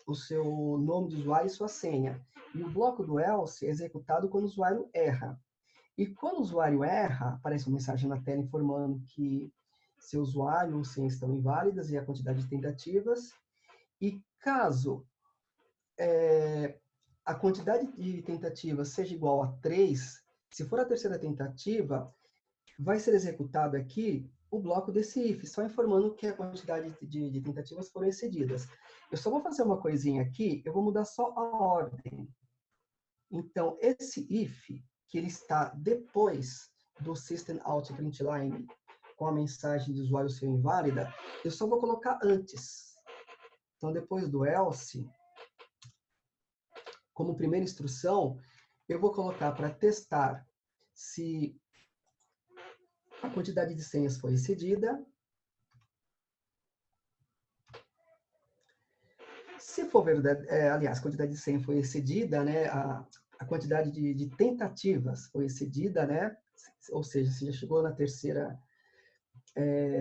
o seu nome de usuário e sua senha. E o bloco do else é executado quando o usuário erra. E quando o usuário erra, aparece uma mensagem na tela informando que seu usuário ou senha estão inválidas e a quantidade de tentativas. E caso a quantidade de tentativas seja igual a 3, se for a terceira tentativa, vai ser executado aqui o bloco desse if, só informando que a quantidade de tentativas foram excedidas. Eu só vou fazer uma coisinha aqui, eu vou mudar só a ordem. Então, esse if, que ele está depois do system.out.println, com a mensagem de usuário ser inválida, eu só vou colocar antes. Então, depois do else, como primeira instrução, eu vou colocar para testar se a quantidade de senhas foi excedida. Se for verdade, aliás, a quantidade de senha foi excedida, né? A quantidade de tentativas foi excedida, né? Ou seja, se já chegou na terceira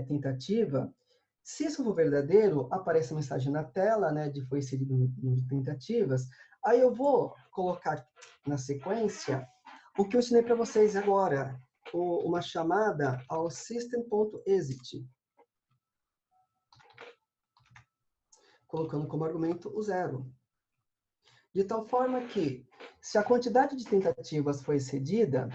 tentativa. Se isso for verdadeiro, aparece a mensagem na tela, né? De foi excedido o número de tentativas. Aí eu vou colocar na sequência o que eu ensinei para vocês agora, uma chamada ao system.exit, colocando como argumento o 0. De tal forma que, se a quantidade de tentativas foi excedida,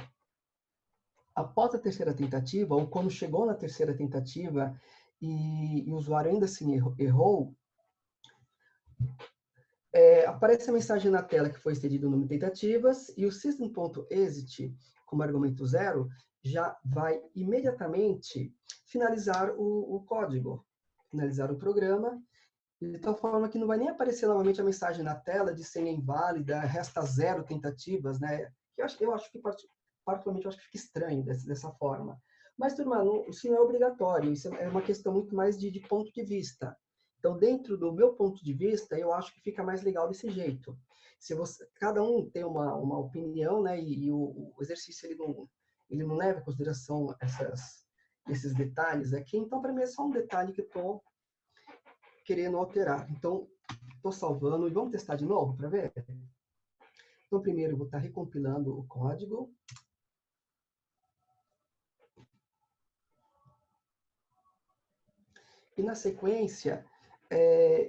após a terceira tentativa, ou quando chegou na terceira tentativa e o usuário ainda assim errou, aparece a mensagem na tela que foi excedido o número de tentativas e o system.exit, como argumento 0, já vai imediatamente finalizar o código, finalizar o programa, de tal forma que não vai nem aparecer novamente a mensagem na tela de senha inválida, resta 0 tentativas, né? Eu acho que particularmente eu acho que fica estranho dessa forma. Mas, turma, isso não é obrigatório, isso é uma questão muito mais de ponto de vista. Então, dentro do meu ponto de vista, eu acho que fica mais legal desse jeito. Cada um tem uma opinião, né? E o exercício ele não leva em consideração esses detalhes aqui. Então, para mim é só um detalhe que eu estou querendo alterar. Então, estou salvando e vamos testar de novo para ver? Então, primeiro eu vou estar recompilando o código. E na sequência,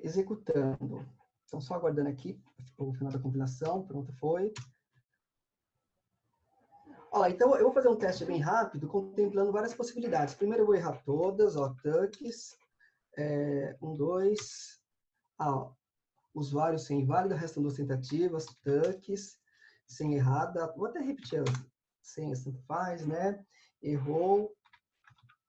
executando. Então, só aguardando aqui o final da compilação. Pronto, foi. Olha, então, eu vou fazer um teste bem rápido, contemplando várias possibilidades. Primeiro eu vou errar todas, ó, tucks, 1, 2, usuário sem inválida, restam 2 tentativas, tucks, sem errada, vou até repetir as senhas, tanto faz, né? Errou,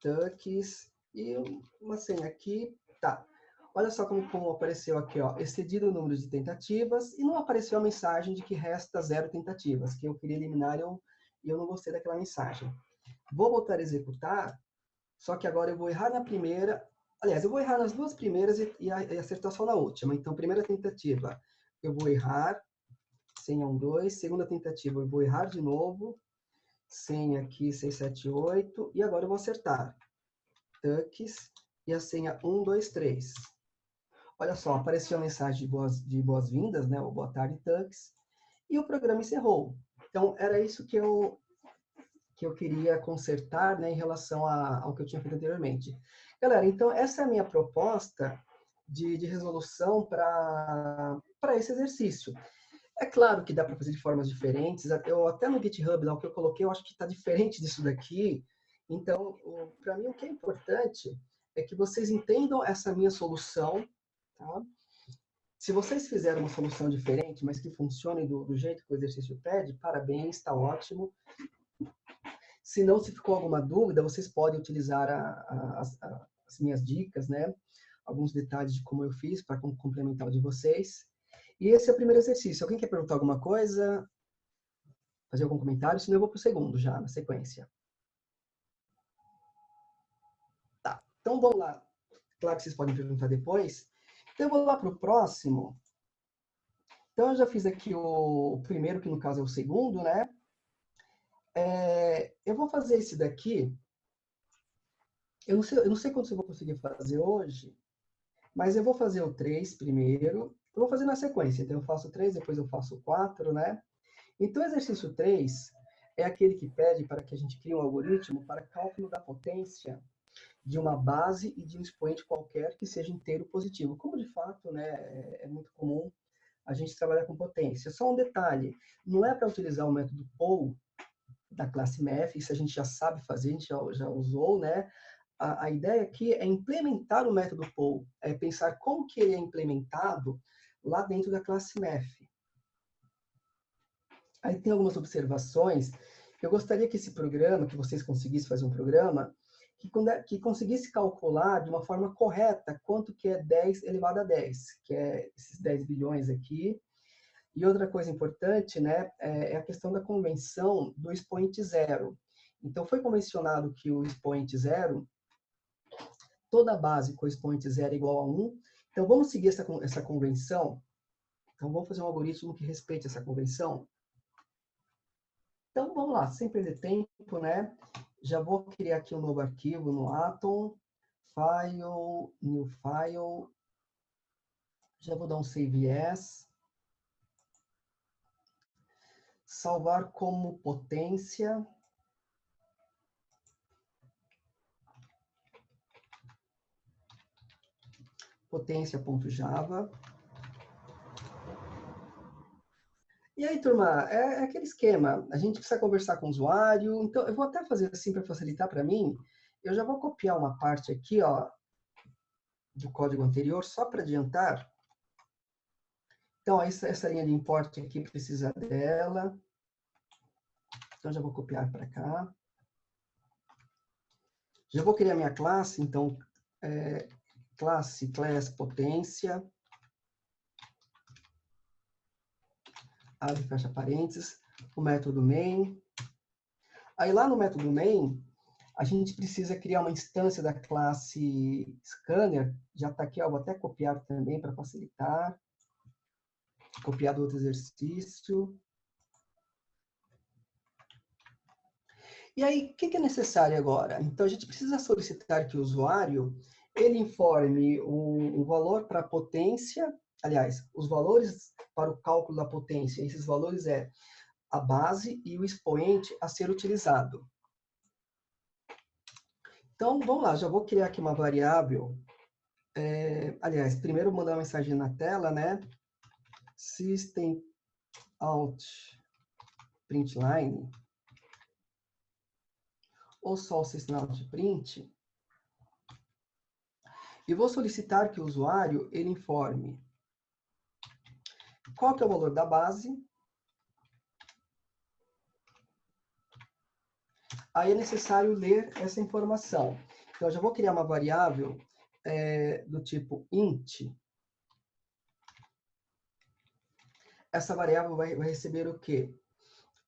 tucks, e uma senha aqui, tá. Olha só como apareceu aqui, ó, excedido o número de tentativas, e não apareceu a mensagem de que resta 0 tentativas, que eu queria eliminar e eu não gostei daquela mensagem. Vou voltar a executar, só que agora eu vou errar na primeira, aliás, eu vou errar nas duas primeiras e acertar só na última. Então, primeira tentativa, eu vou errar, senha 1, 2. Segunda tentativa, eu vou errar de novo, senha aqui 678, e agora eu vou acertar. Tux e a senha 123. Olha só, apareceu a mensagem de boas-vindas, né? O boa tarde, Tux. E o programa encerrou. Então, era isso que eu queria consertar, né, em relação ao que eu tinha feito anteriormente. Galera, então, essa é a minha proposta de resolução para esse exercício. É claro que dá para fazer de formas diferentes. Eu até no GitHub, lá o que eu coloquei, eu acho que está diferente disso daqui. Então, para mim, o que é importante é que vocês entendam essa minha solução, tá? Se vocês fizeram uma solução diferente, mas que funcione do jeito que o exercício pede, parabéns, está ótimo. Se não, se ficou alguma dúvida, vocês podem utilizar as minhas dicas, né? Alguns detalhes de como eu fiz para complementar o de vocês. E esse é o primeiro exercício. Alguém quer perguntar alguma coisa? Fazer algum comentário? Senão eu vou para o segundo já, na sequência. Tá, então vamos lá. Claro que vocês podem perguntar depois. Então eu vou lá para o próximo. Então eu já fiz aqui o primeiro, que no caso é o segundo, né? Eu vou fazer esse daqui. Eu não sei quanto eu vou conseguir fazer hoje, mas eu vou fazer o 3 primeiro. Eu vou fazer na sequência. Então eu faço o 3, depois eu faço o 4, né? Então o exercício 3 é aquele que pede para que a gente crie um algoritmo para cálculo da potência de uma base e de um expoente qualquer que seja inteiro positivo. Como de fato, né, é muito comum a gente trabalhar com potência. Só um detalhe, não é para utilizar o método POU da classe MEF, isso a gente já sabe fazer, a gente já usou, né? A ideia aqui é implementar o método POU, é pensar como que ele é implementado lá dentro da classe MEF. Aí tem algumas observações. Eu gostaria que esse programa, que vocês conseguissem fazer um programa, que conseguisse calcular de uma forma correta quanto que é 10 elevado a 10, que é esses 10 bilhões aqui. E outra coisa importante, né, é a questão da convenção do expoente zero. Então, foi convencionado que o expoente zero, toda base com expoente zero é igual a 1. Então, vamos seguir essa convenção. Então, vamos fazer um algoritmo que respeite essa convenção. Então, vamos lá, sem perder tempo, né? Já vou criar aqui um novo arquivo no Atom, File, New File. Já vou dar um Save As. Salvar como potência. Potência.java. E aí, turma, é aquele esquema. A gente precisa conversar com o usuário. Então, eu vou até fazer assim para facilitar para mim. Eu já vou copiar uma parte aqui, ó, do código anterior, só para adiantar. Então, essa linha de import aqui precisa dela. Então, já vou copiar para cá. Já vou criar minha classe. Então, classe potência. Abre e fecha parênteses. O método main. Aí, lá no método main, a gente precisa criar uma instância da classe scanner. Já está aqui, ó, vou até copiar também para facilitar. Copiar do outro exercício. E aí, o que é necessário agora? Então, a gente precisa solicitar que o usuário ele informe o valor para a potência, aliás, os valores para o cálculo da potência. Esses valores é a base e o expoente a ser utilizado. Então, vamos lá, já vou criar aqui uma variável. Aliás, primeiro mandar uma mensagem na tela, né? System out println, ou só o system out print. E vou solicitar que o usuário ele informe qual que é o valor da base. Aí é necessário ler essa informação. Então, eu já vou criar uma variável do tipo int. Essa variável vai receber o quê?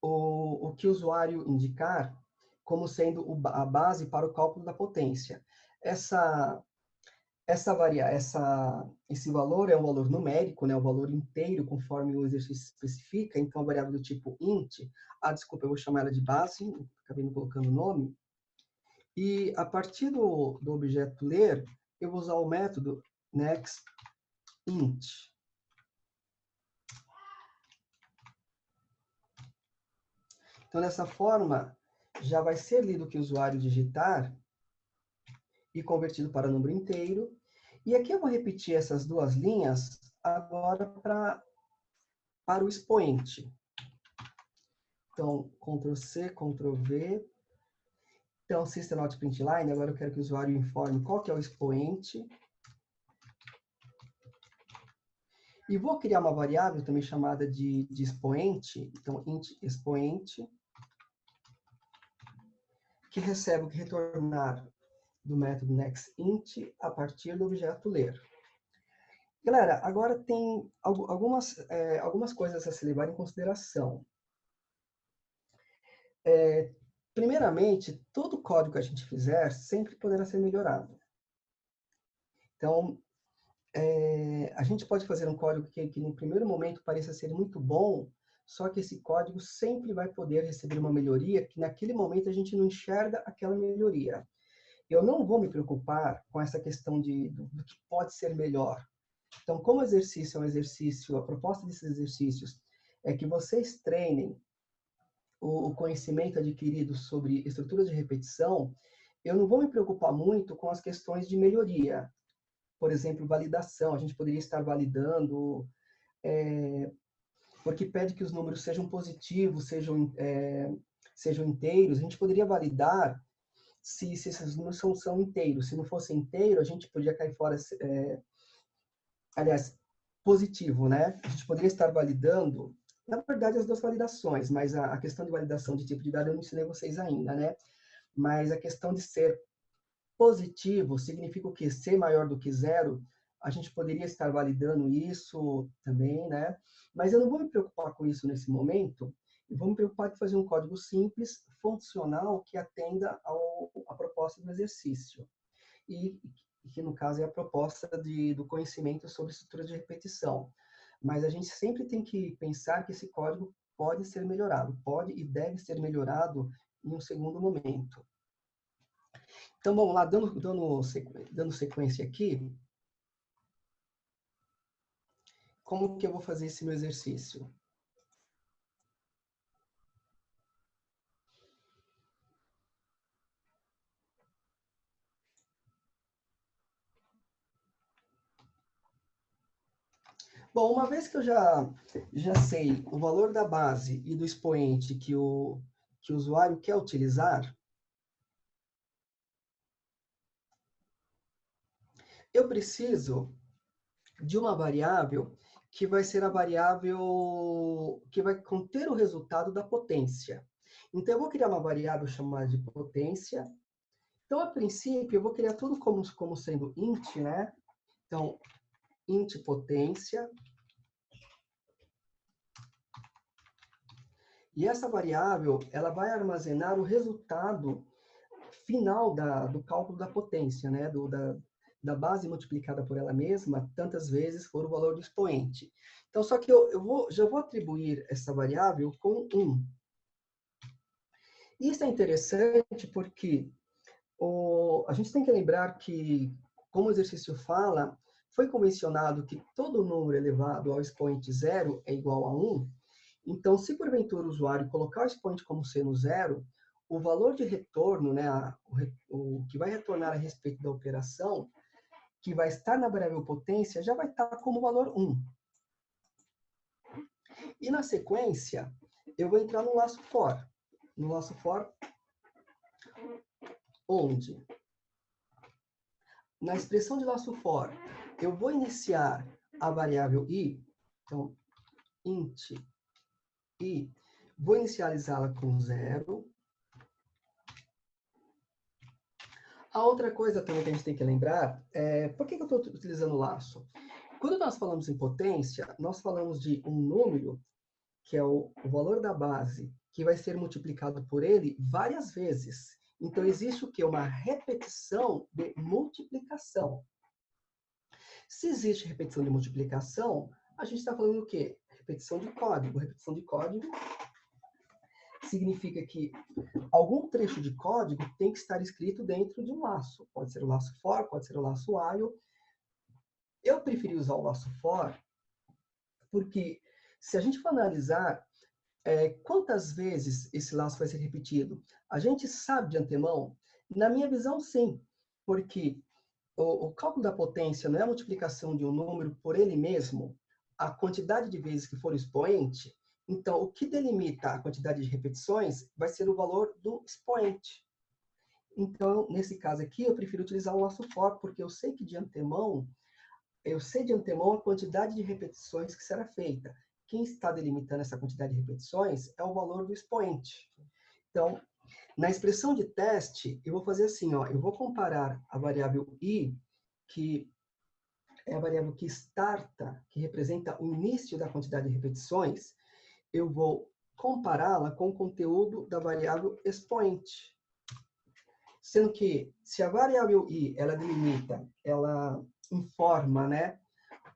O que o usuário indicar como sendo a base para o cálculo da potência. Esse valor é um valor numérico, né, o valor inteiro, conforme o exercício especifica. Então, a variável do tipo int, desculpa, eu vou chamar ela de base, acabei não colocando o nome. E a partir do objeto ler, eu vou usar o método nextInt. Então, dessa forma, já vai ser lido o que o usuário digitar e convertido para número inteiro. E aqui eu vou repetir essas duas linhas agora para o expoente. Então, Ctrl+C, Ctrl+V. Então, System.out.println, agora eu quero que o usuário informe qual que é o expoente. E vou criar uma variável também chamada de expoente. Então, int expoente, que recebe o que retornar do método nextInt a partir do objeto ler. Galera, agora tem algumas coisas a se levar em consideração. Primeiramente, todo código que a gente fizer sempre poderá ser melhorado. Então, a gente pode fazer um código que no primeiro momento pareça ser muito bom, só que esse código sempre vai poder receber uma melhoria que naquele momento a gente não enxerga aquela melhoria. Eu não vou me preocupar com essa questão do que pode ser melhor. Então, como o exercício é um exercício, a proposta desses exercícios é que vocês treinem o conhecimento adquirido sobre estruturas de repetição, eu não vou me preocupar muito com as questões de melhoria. Por exemplo, validação. A gente poderia estar validando, porque pede que os números sejam positivos, sejam inteiros. A gente poderia validar se esses números são inteiros. Se não fosse inteiro, a gente podia cair fora, aliás, positivo, né? A gente poderia estar validando, na verdade, as duas validações, mas a questão de validação de tipo de dado eu não ensinei vocês ainda, né? Mas a questão de ser positivo significa o quê? Ser maior do que zero, a gente poderia estar validando isso também, né? Mas eu não vou me preocupar com isso nesse momento, eu vou me preocupar em fazer um código simples, funcional, que atenda à proposta do exercício. E que, no caso, é a proposta do conhecimento sobre estrutura de repetição. Mas a gente sempre tem que pensar que esse código pode ser melhorado, pode e deve ser melhorado em um segundo momento. Então, vamos lá, dando sequência aqui, como que eu vou fazer esse meu exercício? Bom, uma vez que eu já sei o valor da base e do expoente que o usuário quer utilizar, eu preciso de uma variável que vai ser a variável que vai conter o resultado da potência. Então, eu vou criar uma variável chamada de potência. Então, a princípio, eu vou criar tudo como sendo int, né? Então, int potência. E essa variável, ela vai armazenar o resultado final do cálculo da potência, né? Da base multiplicada por ela mesma, tantas vezes for o valor do expoente. Então, só que já vou atribuir essa variável com 1. Isso é interessante porque a gente tem que lembrar que, como o exercício fala, foi convencionado que todo número elevado ao expoente zero é igual a 1. Então, se porventura o usuário colocar o expoente como sendo zero, o valor de retorno, né, o que vai retornar a respeito da operação, que vai estar na variável potência, já vai estar como valor 1. E na sequência, eu vou entrar no laço for. No laço for, onde, na expressão de laço for, eu vou iniciar a variável i, então, int i, vou inicializá-la com 0. A outra coisa também que a gente tem que lembrar é por que eu estou utilizando o laço? Quando nós falamos em potência, nós falamos de um número, que é o valor da base, que vai ser multiplicado por ele várias vezes. Então, existe o quê? Uma repetição de multiplicação. Se existe repetição de multiplicação, a gente está falando o quê? Repetição de código. Repetição de código significa que algum trecho de código tem que estar escrito dentro de um laço. Pode ser o laço for, pode ser o laço while. Eu preferi usar o laço for porque, se a gente for analisar quantas vezes esse laço vai ser repetido, a gente sabe de antemão? Na minha visão, sim, porque o cálculo da potência não é a multiplicação de um número por ele mesmo, a quantidade de vezes que for o expoente. Então, o que delimita a quantidade de repetições vai ser o valor do expoente. Então, nesse caso aqui, eu prefiro utilizar o laço for, porque eu sei de antemão a quantidade de repetições que será feita. Quem está delimitando essa quantidade de repetições é o valor do expoente. Então, na expressão de teste, eu vou fazer assim, ó, eu vou comparar a variável i, que é a variável que starta, que representa o início da quantidade de repetições, eu vou compará-la com o conteúdo da variável expoente. Sendo que, se a variável i, ela delimita, ela informa, né,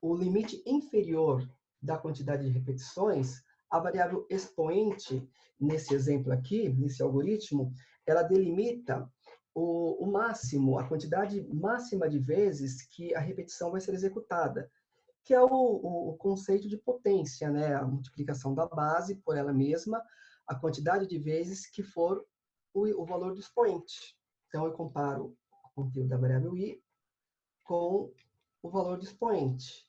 o limite inferior da quantidade de repetições, a variável expoente, nesse exemplo aqui, nesse algoritmo, ela delimita o máximo, a quantidade máxima de vezes que a repetição vai ser executada, que é o conceito de potência, né? A multiplicação da base por ela mesma, a quantidade de vezes que for o valor do expoente. Então, eu comparo o conteúdo da variável i com o valor do expoente.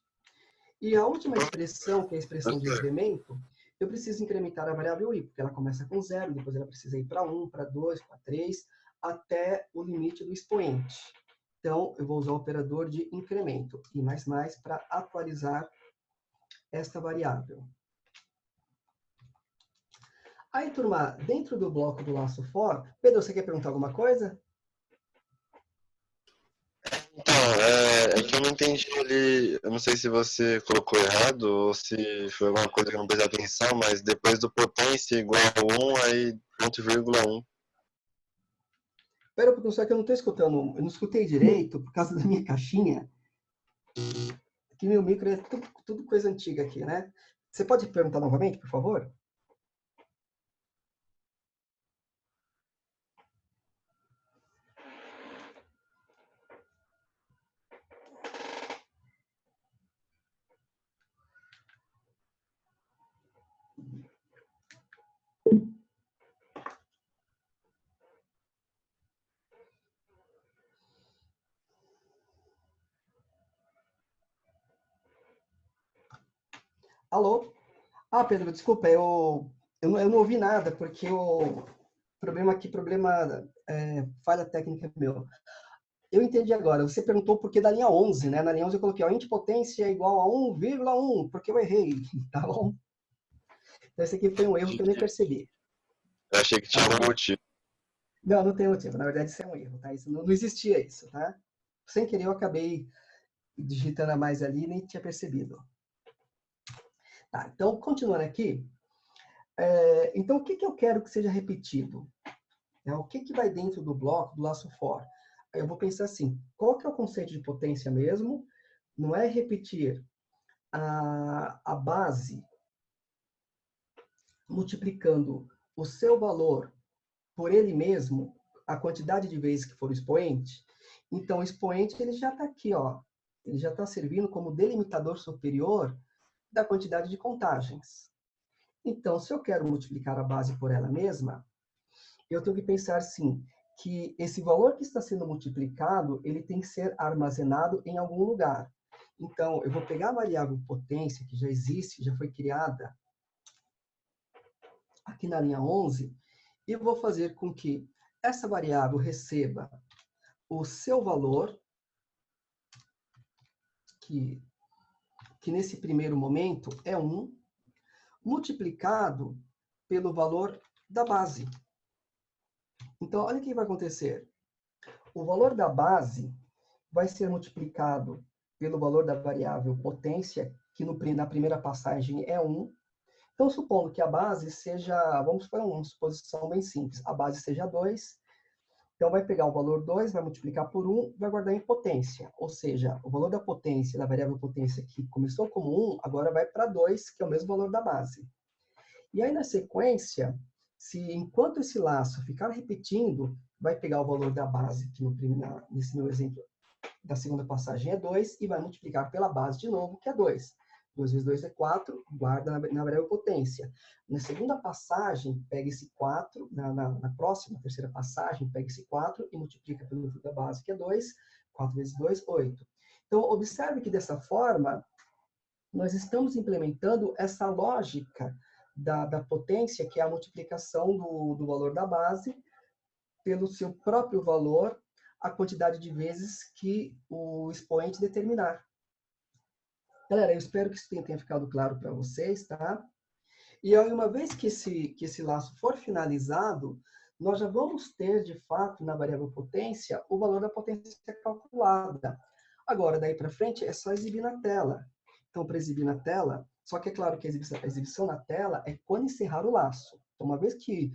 E a última expressão, que é a expressão de incremento, eu preciso incrementar a variável i, porque ela começa com 0, depois ela precisa ir para 1, para 2, para 3, até o limite do expoente. Então, eu vou usar o operador de incremento, i++, para atualizar esta variável. Aí, turma, dentro do bloco do laço for, Pedro, você quer perguntar alguma coisa? Então, é que eu não entendi ali, eu não sei se você colocou errado ou se foi alguma coisa que eu não prestei atenção, mas depois do potência igual a 1, aí ponto e vírgula 1. Espera um pouquinho, só que eu não estou escutando, eu não escutei direito por causa da minha caixinha, que meu micro é tudo coisa antiga aqui, né? Você pode perguntar novamente, por favor? Alô? Ah, Pedro, desculpa, eu não ouvi nada, porque o falha técnica meu. Eu entendi agora. Você perguntou por que da linha 11, né? Na linha 11 eu coloquei, ó, potência é igual a 1,1, porque eu errei, tá bom? Então esse aqui foi um erro que eu nem percebi. Eu achei que tinha algum motivo. Não, não tem motivo. Na verdade, isso é um erro, tá? Isso não existia isso, tá? Sem querer, eu acabei digitando a mais ali e nem tinha percebido. Tá, então, continuando aqui. Então, o que eu quero que seja repetido? O que vai dentro do bloco do laço for? Aí eu vou pensar assim, qual que é o conceito de potência mesmo? Não é repetir a base multiplicando o seu valor por ele mesmo, a quantidade de vezes que for o expoente. Então, o expoente ele já está aqui, ó. Ele já está servindo como delimitador superior da quantidade de contagens. Então, se eu quero multiplicar a base por ela mesma, eu tenho que pensar, sim, que esse valor que está sendo multiplicado, ele tem que ser armazenado em algum lugar. Então, eu vou pegar a variável potência, que já existe, já foi criada aqui na linha 11, e vou fazer com que essa variável receba o seu valor, que nesse primeiro momento é 1, multiplicado pelo valor da base. Então, olha o que vai acontecer. O valor da base vai ser multiplicado pelo valor da variável potência, que na primeira passagem é 1. Então, supondo que a base seja, vamos supor uma suposição bem simples, a base seja 2, então vai pegar o valor 2, vai multiplicar por 1, vai guardar em potência. Ou seja, o valor da potência, da variável potência que começou como 1, agora vai para 2, que é o mesmo valor da base. E aí, na sequência, se enquanto esse laço ficar repetindo, vai pegar o valor da base, que nesse meu exemplo da segunda passagem é 2, e vai multiplicar pela base de novo, que é 2. 2 vezes 2 é 4, guarda na variável potência. Na segunda passagem, pega esse 4, na próxima, terceira passagem, pega esse 4 e multiplica pelo número da base, que é 2. 4 vezes 2, 8. Então, observe que dessa forma, nós estamos implementando essa lógica da potência, que é a multiplicação do valor da base pelo seu próprio valor, a quantidade de vezes que o expoente determinar. Galera, eu espero que isso tenha ficado claro para vocês, tá? E aí, uma vez que esse laço for finalizado, nós já vamos ter, de fato, na variável potência, o valor da potência calculada. Agora, daí para frente, é só exibir na tela. Então, para exibir na tela, só que é claro que a exibição na tela é quando encerrar o laço. Então, uma vez que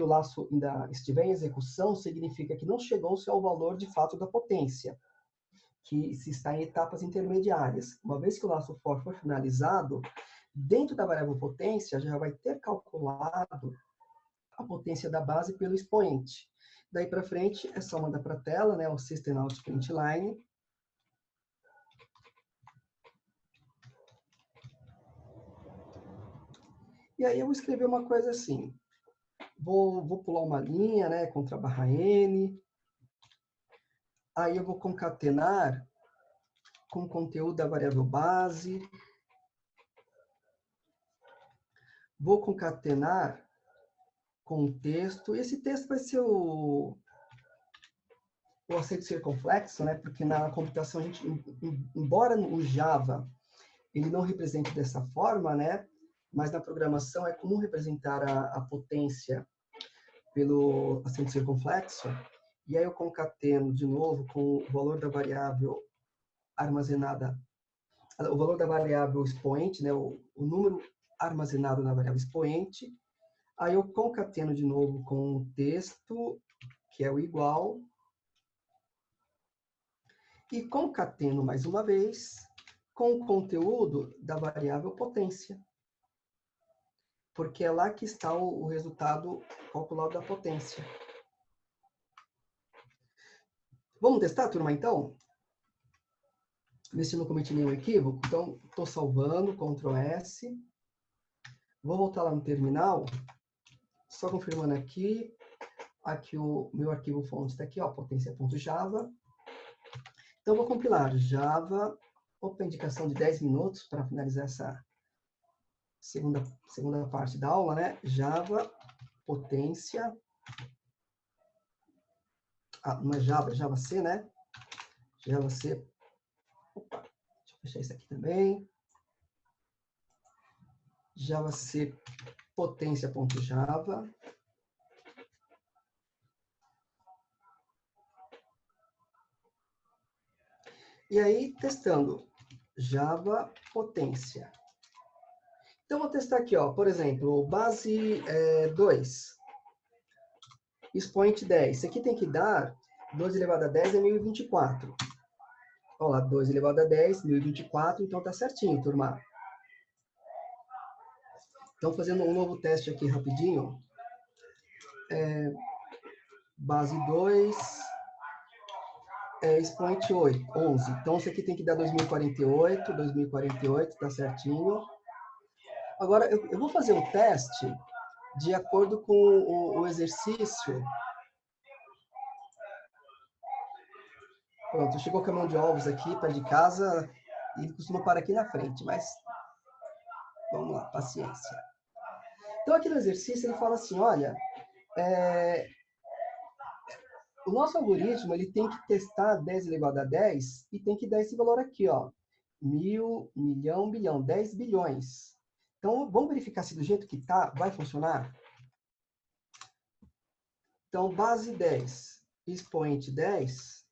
o laço ainda estiver em execução, significa que não chegou-se ao valor de fato da potência, que se está em etapas intermediárias. Uma vez que o laço for finalizado, dentro da variável potência, já vai ter calculado a potência da base pelo expoente. Daí para frente, é só mandar para a tela, né, o System Out Print Line. E aí eu vou escrever uma coisa assim. Vou pular uma linha, né, contra a barra N. Aí eu vou concatenar com o conteúdo da variável base. Vou concatenar com o texto. Esse texto vai ser o acento circunflexo, né, porque na computação, a gente, embora o Java ele não represente dessa forma, né, mas na programação é comum representar a potência pelo acento circunflexo. E aí eu concateno de novo com o valor da variável armazenada, o valor da variável expoente, né, o número armazenado na variável expoente. Aí eu concateno de novo com o texto, que é o igual. E concateno mais uma vez com o conteúdo da variável potência. Porque é lá que está o resultado calculado da potência. Vamos testar, turma, então? Ver se eu não cometi nenhum equívoco. Então, estou salvando, Ctrl S. Vou voltar lá no terminal. Só confirmando aqui. Aqui o meu arquivo fonte está aqui, ó, potência.java. Então, vou compilar Java. Opa, indicação de 10 minutos para finalizar essa segunda parte da aula, né? Java, potência. Não é Java, é Java C, né? Java C. Opa, deixa eu fechar isso aqui também. Java C, potência.java. E aí, testando. Java, potência. Então, vou testar aqui, ó, por exemplo, base 2. Expoente 10. Isso aqui tem que dar 2 elevado a 10 é 1024. Olha lá, 2 elevado a 10, 1024, então tá certinho, turma. Então, fazendo um novo teste aqui rapidinho. Base 2, expoente 11. Então, isso aqui tem que dar 2048, tá certinho. Agora, eu vou fazer um teste de acordo com o exercício. Pronto, chegou o caminhão de ovos aqui, perto de casa, e ele costuma parar aqui na frente, mas vamos lá, paciência. Então, aqui no exercício, ele fala assim, olha, o nosso algoritmo ele tem que testar 10 elevado a 10 e tem que dar esse valor aqui, ó, 1000, milhão, bilhão, 10 bilhões. Então, vamos verificar se do jeito que tá, vai funcionar? Então, base 10, expoente 10.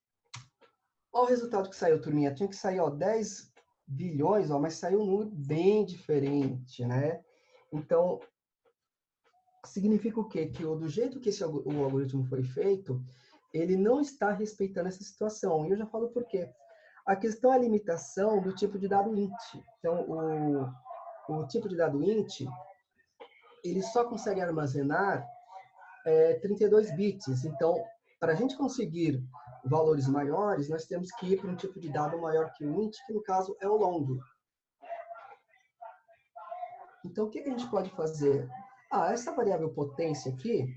Olha o resultado que saiu, turminha. Tinha que sair, ó, 10 bilhões, ó, mas saiu um número bem diferente, né? Então, significa o quê? Que do jeito que o algoritmo foi feito, ele não está respeitando essa situação. E eu já falo por quê. A questão é a limitação do tipo de dado int. Então, o tipo de dado int, ele só consegue armazenar 32 bits. Então, para a gente conseguir valores maiores, nós temos que ir para um tipo de dado maior que o int, que no caso é o long. Então, o que a gente pode fazer? Essa variável potência aqui,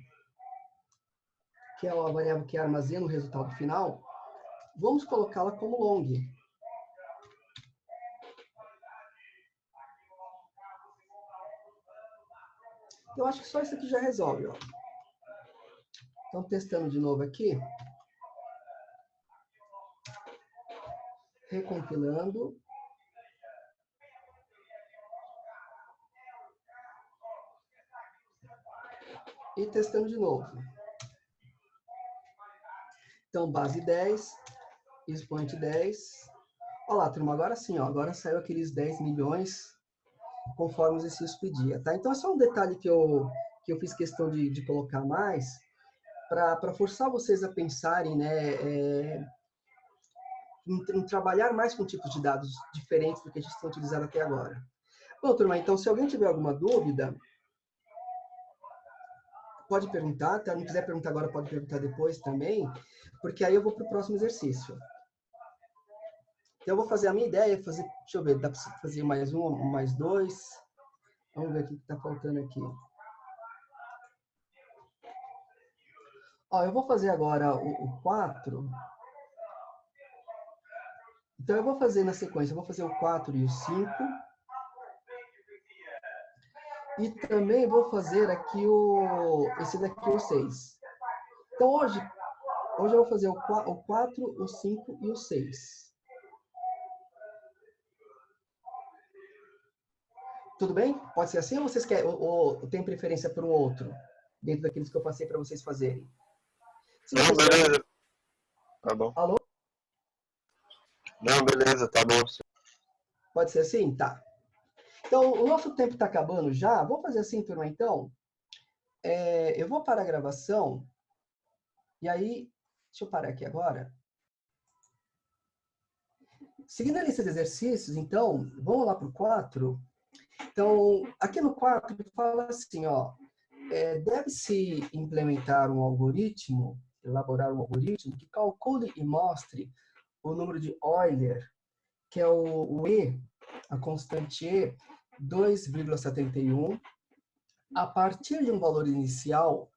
que é a variável que armazena o resultado final, vamos colocá-la como long. Eu acho que só isso aqui já resolve. Ó. Então, testando de novo aqui. Recompilando. E testando de novo. Então, base 10, expoente 10. Olha lá, turma, agora sim, ó, agora saiu aqueles 10 milhões conforme o exercício pedia, tá? Então, é só um detalhe que eu fiz questão de colocar mais, para forçar vocês a pensarem, né, em trabalhar mais com tipos de dados diferentes do que a gente tem utilizado até agora. Bom, turma, então, se alguém tiver alguma dúvida, pode perguntar, tá? Não quiser perguntar agora, pode perguntar depois também, porque aí eu vou para o próximo exercício. Então, eu vou fazer a minha ideia, deixa eu ver, dá para fazer mais um, mais dois. Vamos ver o que está faltando aqui. Ó, eu vou fazer agora o 4. Então, eu vou fazer na sequência, eu vou fazer o 4 e o 5. E também vou fazer aqui esse daqui, o 6. Então, hoje eu vou fazer o 4, o 5 e o 6. Tudo bem? Pode ser assim ou vocês querem, ou tem preferência por um outro? Dentro daqueles que eu passei para vocês fazerem. Não, beleza. Tá bom. Alô? Não, beleza, tá bom. Pode ser assim? Tá. Então, o nosso tempo está acabando já. Vamos fazer assim, turma, então? Eu vou parar a gravação. E aí, deixa eu parar aqui agora. Seguindo a lista de exercícios, então, vamos lá para o 4. Então, aqui no 4, fala assim, ó, deve-se implementar um algoritmo, elaborar um algoritmo que calcule e mostre o número de Euler, que é o E, a constante E, 2,71, a partir de um valor inicial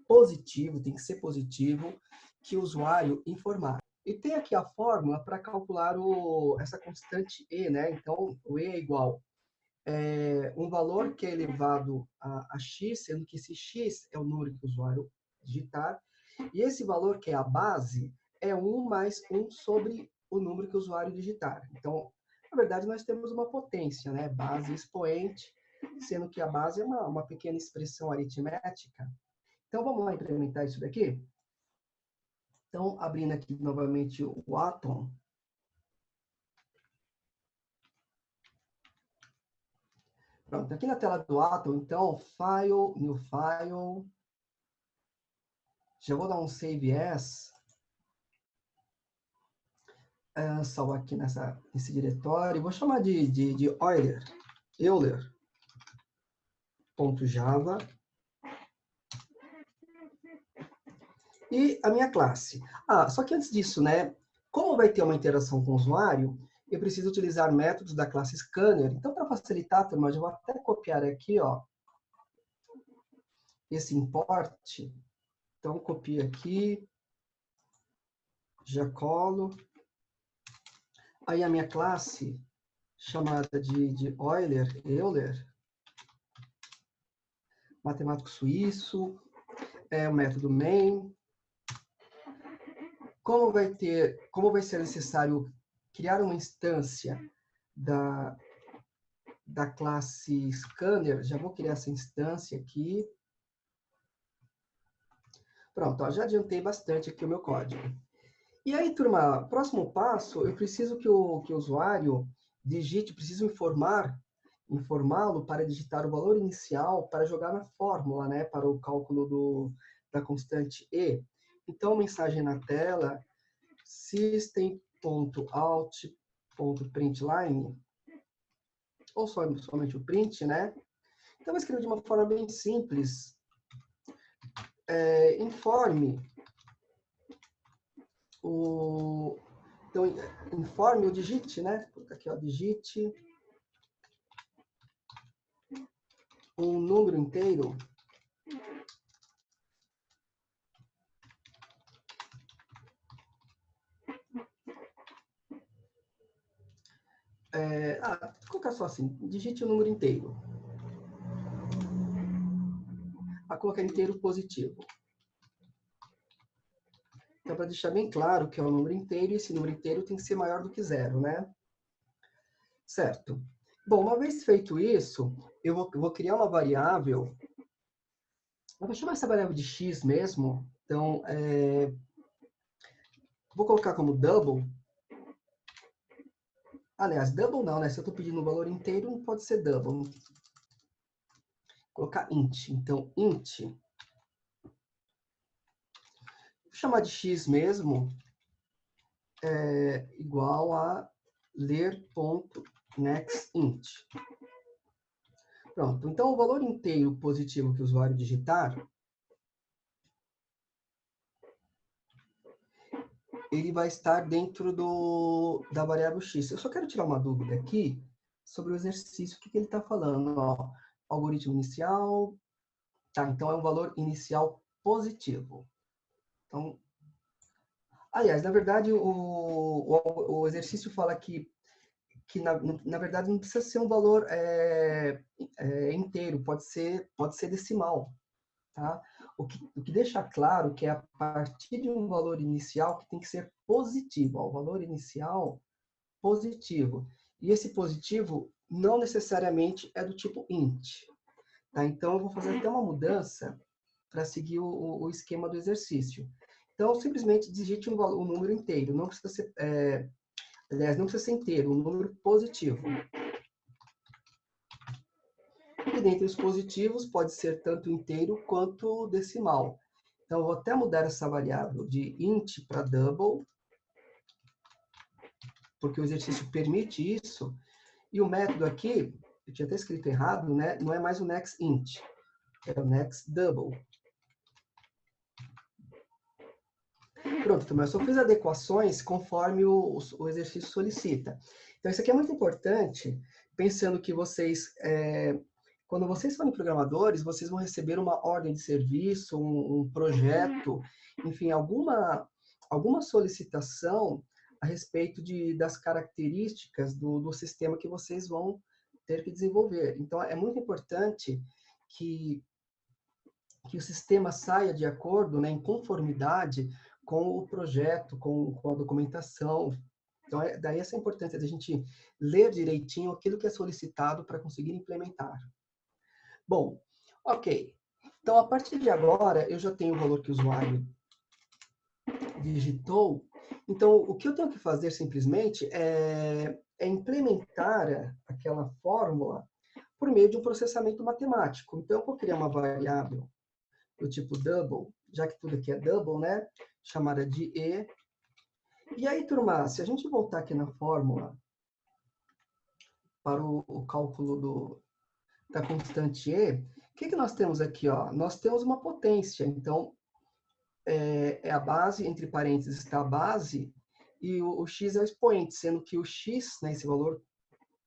positivo, tem que ser positivo, que o usuário informar. E tem aqui a fórmula para calcular essa constante E, né? Então, o E é igual um valor que é elevado a x, sendo que esse x é o número que o usuário digitar, e esse valor, que é a base, é 1 mais 1 sobre o número que o usuário digitar. Então, na verdade, nós temos uma potência, né? Base expoente, sendo que a base é uma pequena expressão aritmética. Então, vamos lá implementar isso daqui? Então, abrindo aqui novamente o Atom. Pronto, aqui na tela do Atom, então, File, New File. Já vou dar um Save As. Salvar aqui nesse diretório. Vou chamar de Euler.java. E a minha classe. Só que antes disso, né? Como vai ter uma interação com o usuário, eu preciso utilizar métodos da classe Scanner. Então, para facilitar, turma, eu vou até copiar aqui, ó, esse import. Então, copio aqui, já colo. Aí a minha classe, chamada de Euler, matemático suíço, o método main. Como vai ser necessário criar uma instância da classe Scanner, já vou criar essa instância aqui. Pronto, ó, já adiantei bastante aqui o meu código. E aí, turma, próximo passo, eu preciso que o usuário digite, preciso informá-lo para digitar o valor inicial para jogar na fórmula, né, para o cálculo da constante E. Então, mensagem na tela, system.out.println, ou somente o print, né? Então, eu vou escrever de uma forma bem simples. Informe o... Então, informe ou digite, né? Vou colocar aqui, ó, digite um número inteiro vou colocar só assim, digite o número inteiro. A colocar inteiro positivo. Então, para deixar bem claro que é um número inteiro, e esse número inteiro tem que ser maior do que 0, né? Certo. Bom, uma vez feito isso, eu vou criar uma variável. Eu vou chamar essa variável de x mesmo. Então, vou colocar como double. Aliás, double não, né? Se eu estou pedindo um valor inteiro, não pode ser double. Vou colocar int. Então, int. Vou chamar de x mesmo, igual a ler.nextInt. Pronto. Então, o valor inteiro positivo que o usuário digitar, ele vai estar dentro da variável x. Eu só quero tirar uma dúvida aqui sobre o exercício, o que ele está falando. Ó, algoritmo inicial. Tá, então é um valor inicial positivo. Então, aliás, na verdade, o exercício fala que na verdade não precisa ser um valor inteiro, pode ser decimal. Tá? O que deixa claro que é a partir de um valor inicial que tem que ser positivo. Ó, o valor inicial positivo. E esse positivo não necessariamente é do tipo int. Tá? Então, eu vou fazer até uma mudança para seguir o esquema do exercício. Então, simplesmente digite um número inteiro. Não precisa ser, aliás, não precisa ser inteiro, um número positivo. E dentre os positivos, pode ser tanto inteiro quanto decimal. Então, eu vou até mudar essa variável de int para double, porque o exercício permite isso. E o método aqui, eu tinha até escrito errado, né? Não é mais o nextInt, é o nextDouble. Pronto, então, eu só fiz adequações conforme o exercício solicita. Então, isso aqui é muito importante, pensando que vocês, quando vocês forem programadores, vocês vão receber uma ordem de serviço, um projeto, enfim, alguma solicitação a respeito das características do sistema que vocês vão ter que desenvolver. Então, é muito importante que o sistema saia de acordo, né, em conformidade com o projeto, com a documentação. Então, daí essa importância de a gente ler direitinho aquilo que é solicitado para conseguir implementar. Bom, ok. Então, a partir de agora, eu já tenho o valor que o usuário digitou. Então, o que eu tenho que fazer simplesmente é implementar aquela fórmula por meio de um processamento matemático. Então, eu vou criar uma variável do tipo double, já que tudo aqui é double, né? Chamada de e. E aí, turma, se a gente voltar aqui na fórmula para o cálculo da constante e, o que nós temos aqui? Ó? Nós temos uma potência. Então, é a base, entre parênteses está a base, e o x é o expoente, sendo que o x, né, esse valor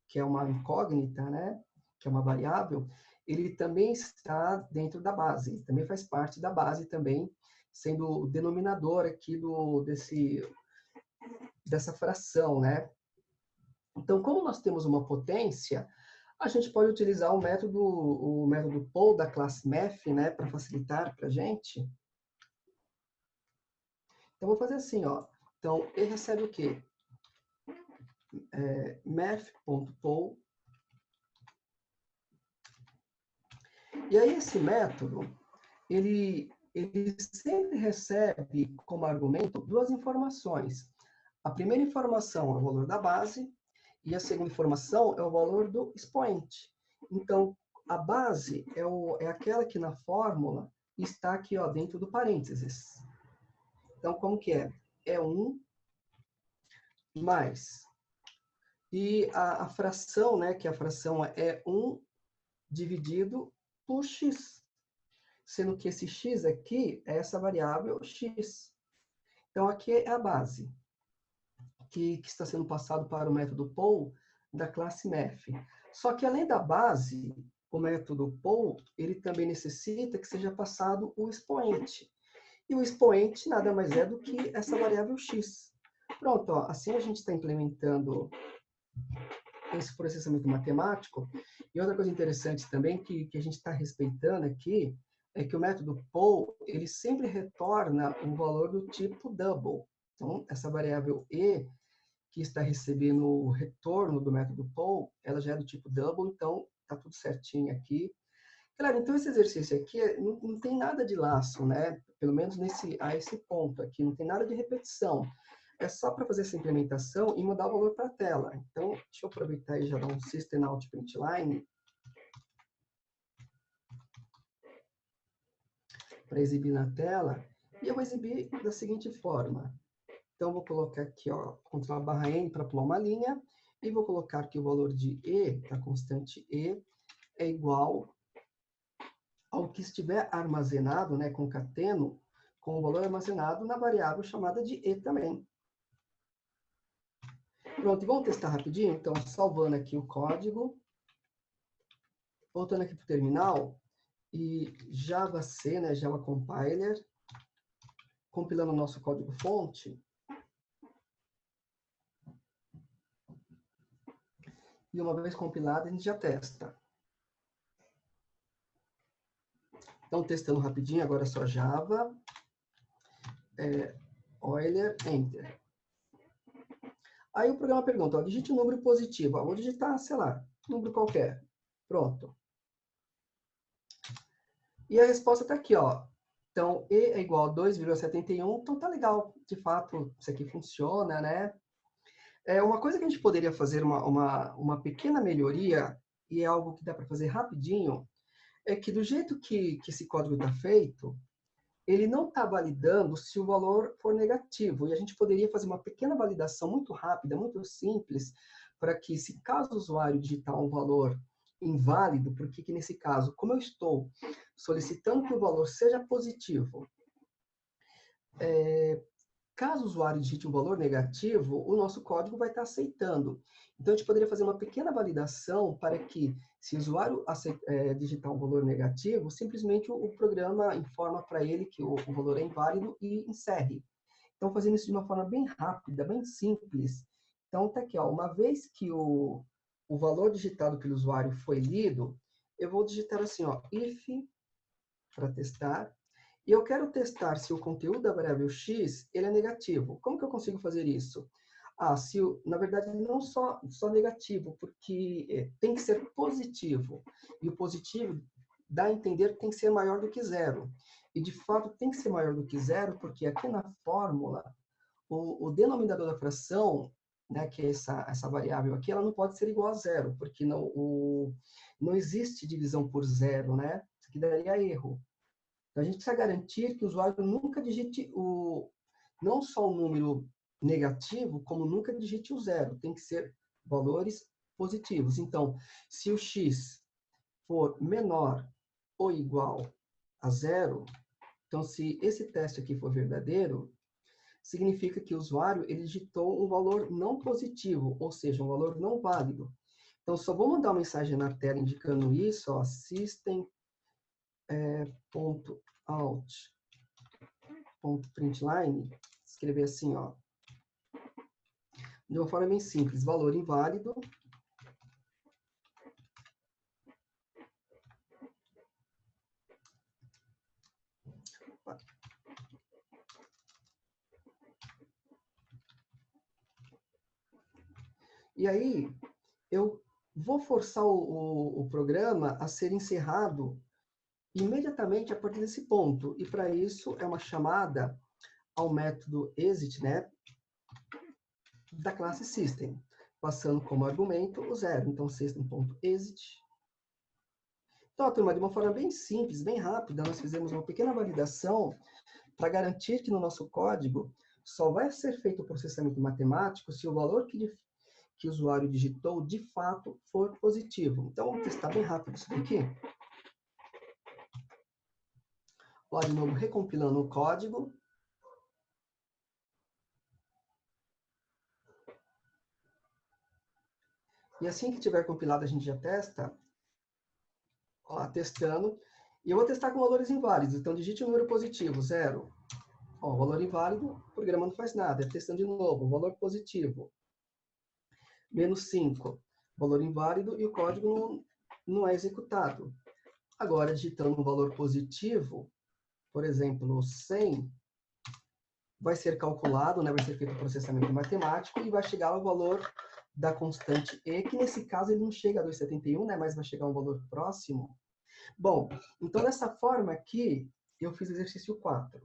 que é uma incógnita, né, que é uma variável, ele também está dentro da base, também faz parte da base também, sendo o denominador aqui dessa fração, né? Então, como nós temos uma potência, a gente pode utilizar o método poll da classe math, né, para facilitar para a gente. Então, vou fazer assim, ó. Então, ele recebe o quê? Math.poll. E aí, esse método, ele sempre recebe como argumento duas informações. A primeira informação é o valor da base e a segunda informação é o valor do expoente. Então, a base é aquela que na fórmula está aqui, ó, dentro do parênteses. Então, como que é? É 1 mais. E a fração, né, que a fração é 1 dividido por x, sendo que esse x aqui é essa variável x. Então, aqui é a base que está sendo passado para o método poll da classe math. Só que, além da base, o método poll, ele também necessita que seja passado o expoente. E o expoente nada mais é do que essa variável x. Pronto, ó, assim a gente está implementando esse processamento matemático. E outra coisa interessante também que a gente está respeitando aqui é que o método poll, ele sempre retorna um valor do tipo double. Então, essa variável e, que está recebendo o retorno do método poll, ela já é do tipo double, então está tudo certinho aqui. Claro, então esse exercício aqui não tem nada de laço, né? Pelo menos a esse ponto aqui, não tem nada de repetição. É só para fazer essa implementação e mudar o valor para a tela. Então, deixa eu aproveitar e já dar um system out println para exibir na tela. E eu vou exibir da seguinte forma. Então, vou colocar aqui, ó, Ctrl+N para pular uma linha. E vou colocar que o valor de E, da constante E, é igual ao que estiver armazenado, né, concateno, com o valor armazenado na variável chamada de E também. Pronto, e vamos testar rapidinho? Então, salvando aqui o código, voltando aqui para o terminal, e Java-C, né, Java Compiler, compilando o nosso código-fonte. E uma vez compilado, a gente já testa. Então, testando rapidinho, agora é só Java, Euler, Enter. Aí o programa pergunta, ó, digite um número positivo. Ó, vou digitar, sei lá, um número qualquer. Pronto. E a resposta está aqui, ó. Então, E é igual a 2,71. Então, tá legal. De fato, isso aqui funciona, né? Uma coisa que a gente poderia fazer uma pequena melhoria, e é algo que dá para fazer rapidinho, é que do jeito que esse código está feito, ele não está validando se o valor for negativo. E a gente poderia fazer uma pequena validação muito rápida, muito simples, para que, se caso o usuário digitar um valor inválido, porque que nesse caso, como eu estou solicitando que o valor seja positivo, caso o usuário digite um valor negativo, o nosso código vai estar aceitando. Então, a gente poderia fazer uma pequena validação para que, se o usuário digitar um valor negativo, simplesmente o programa informa para ele que o valor é inválido e encerre. Então, fazendo isso de uma forma bem rápida, bem simples. Então, tá aqui, ó, uma vez que o valor digitado pelo usuário foi lido, eu vou digitar assim, ó, if, para testar. E eu quero testar se o conteúdo da variável x ele é negativo. Como que eu consigo fazer isso? Na verdade, não só negativo, porque tem que ser positivo. E o positivo dá a entender que tem que ser maior do que zero. E, de fato, tem que ser maior do que zero, porque aqui na fórmula, o denominador da fração, né, que é essa variável aqui, ela não pode ser igual a zero, porque não existe divisão por zero, né? Isso aqui daria erro. Então, a gente precisa garantir que o usuário nunca digite não só o número negativo, como nunca digite o zero. Tem que ser valores positivos. Então, se o x for menor ou igual a zero, então, se esse teste aqui for verdadeiro, significa que o usuário ele digitou um valor não positivo, ou seja, um valor não válido. Então, só vou mandar uma mensagem na tela indicando isso, ó, system.out.println, escrever assim, ó, de uma forma bem simples, valor inválido, e aí eu vou forçar o programa a ser encerrado imediatamente a partir desse ponto. E para isso é uma chamada ao método exit, né, da classe system, passando como argumento o zero. Então, system.exit. Então, turma, de uma forma bem simples, bem rápida, nós fizemos uma pequena validação para garantir que no nosso código só vai ser feito o processamento matemático se o valor que o usuário digitou de fato for positivo. Então, vamos testar bem rápido isso daqui. Ó, de novo, recompilando o código. E assim que tiver compilado, a gente já testa. Ó, testando. E eu vou testar com valores inválidos. Então, digite o número positivo, 0. Ó, valor inválido, o programa não faz nada. Testando de novo, valor positivo. Menos 5, valor inválido e o código não é executado. Agora, digitando um valor positivo, por exemplo, 100, vai ser calculado, né, vai ser feito o processamento matemático e vai chegar ao valor da constante E, que nesse caso ele não chega a 2,71, né, mas vai chegar a um valor próximo. Bom, então dessa forma aqui, eu fiz o exercício 4.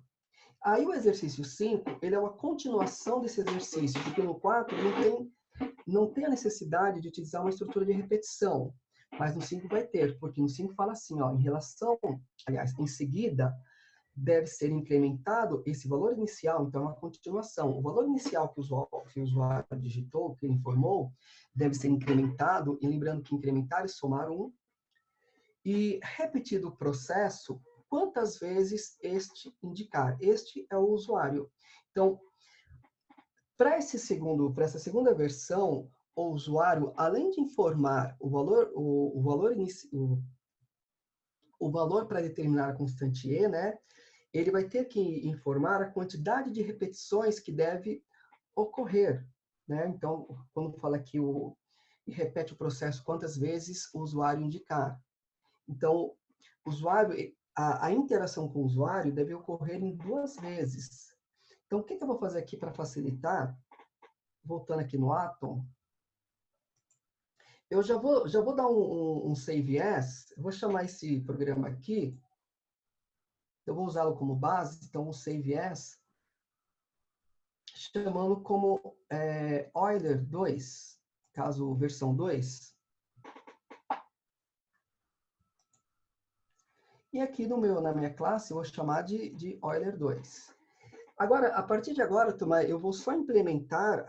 Aí o exercício 5, ele é uma continuação desse exercício, porque no 4 não tem a necessidade de utilizar uma estrutura de repetição, mas no 5 vai ter, porque no 5 fala assim, ó, em relação, aliás, em seguida, deve ser incrementado esse valor inicial, então é uma continuação. O valor inicial que o usuário digitou, que ele informou, deve ser incrementado, e lembrando que incrementar é somar 1, e repetido o processo, quantas vezes este indicar. Este é o usuário. Então, para essa segunda versão, o usuário, além de informar o valor para determinar a constante E, né, ele vai ter que informar a quantidade de repetições que deve ocorrer, né? Então, quando fala aqui repete o processo quantas vezes o usuário indicar. Então, a interação com o usuário deve ocorrer em 2 vezes. Então, o que eu vou fazer aqui para facilitar? Voltando aqui no Atom, eu já vou dar um save as, eu vou chamar esse programa aqui, eu vou usá-lo como base, então um save as, chamando como Euler 2, caso versão 2. E aqui na minha classe, eu vou chamar de Euler 2. Agora, a partir de agora, turma, eu vou só implementar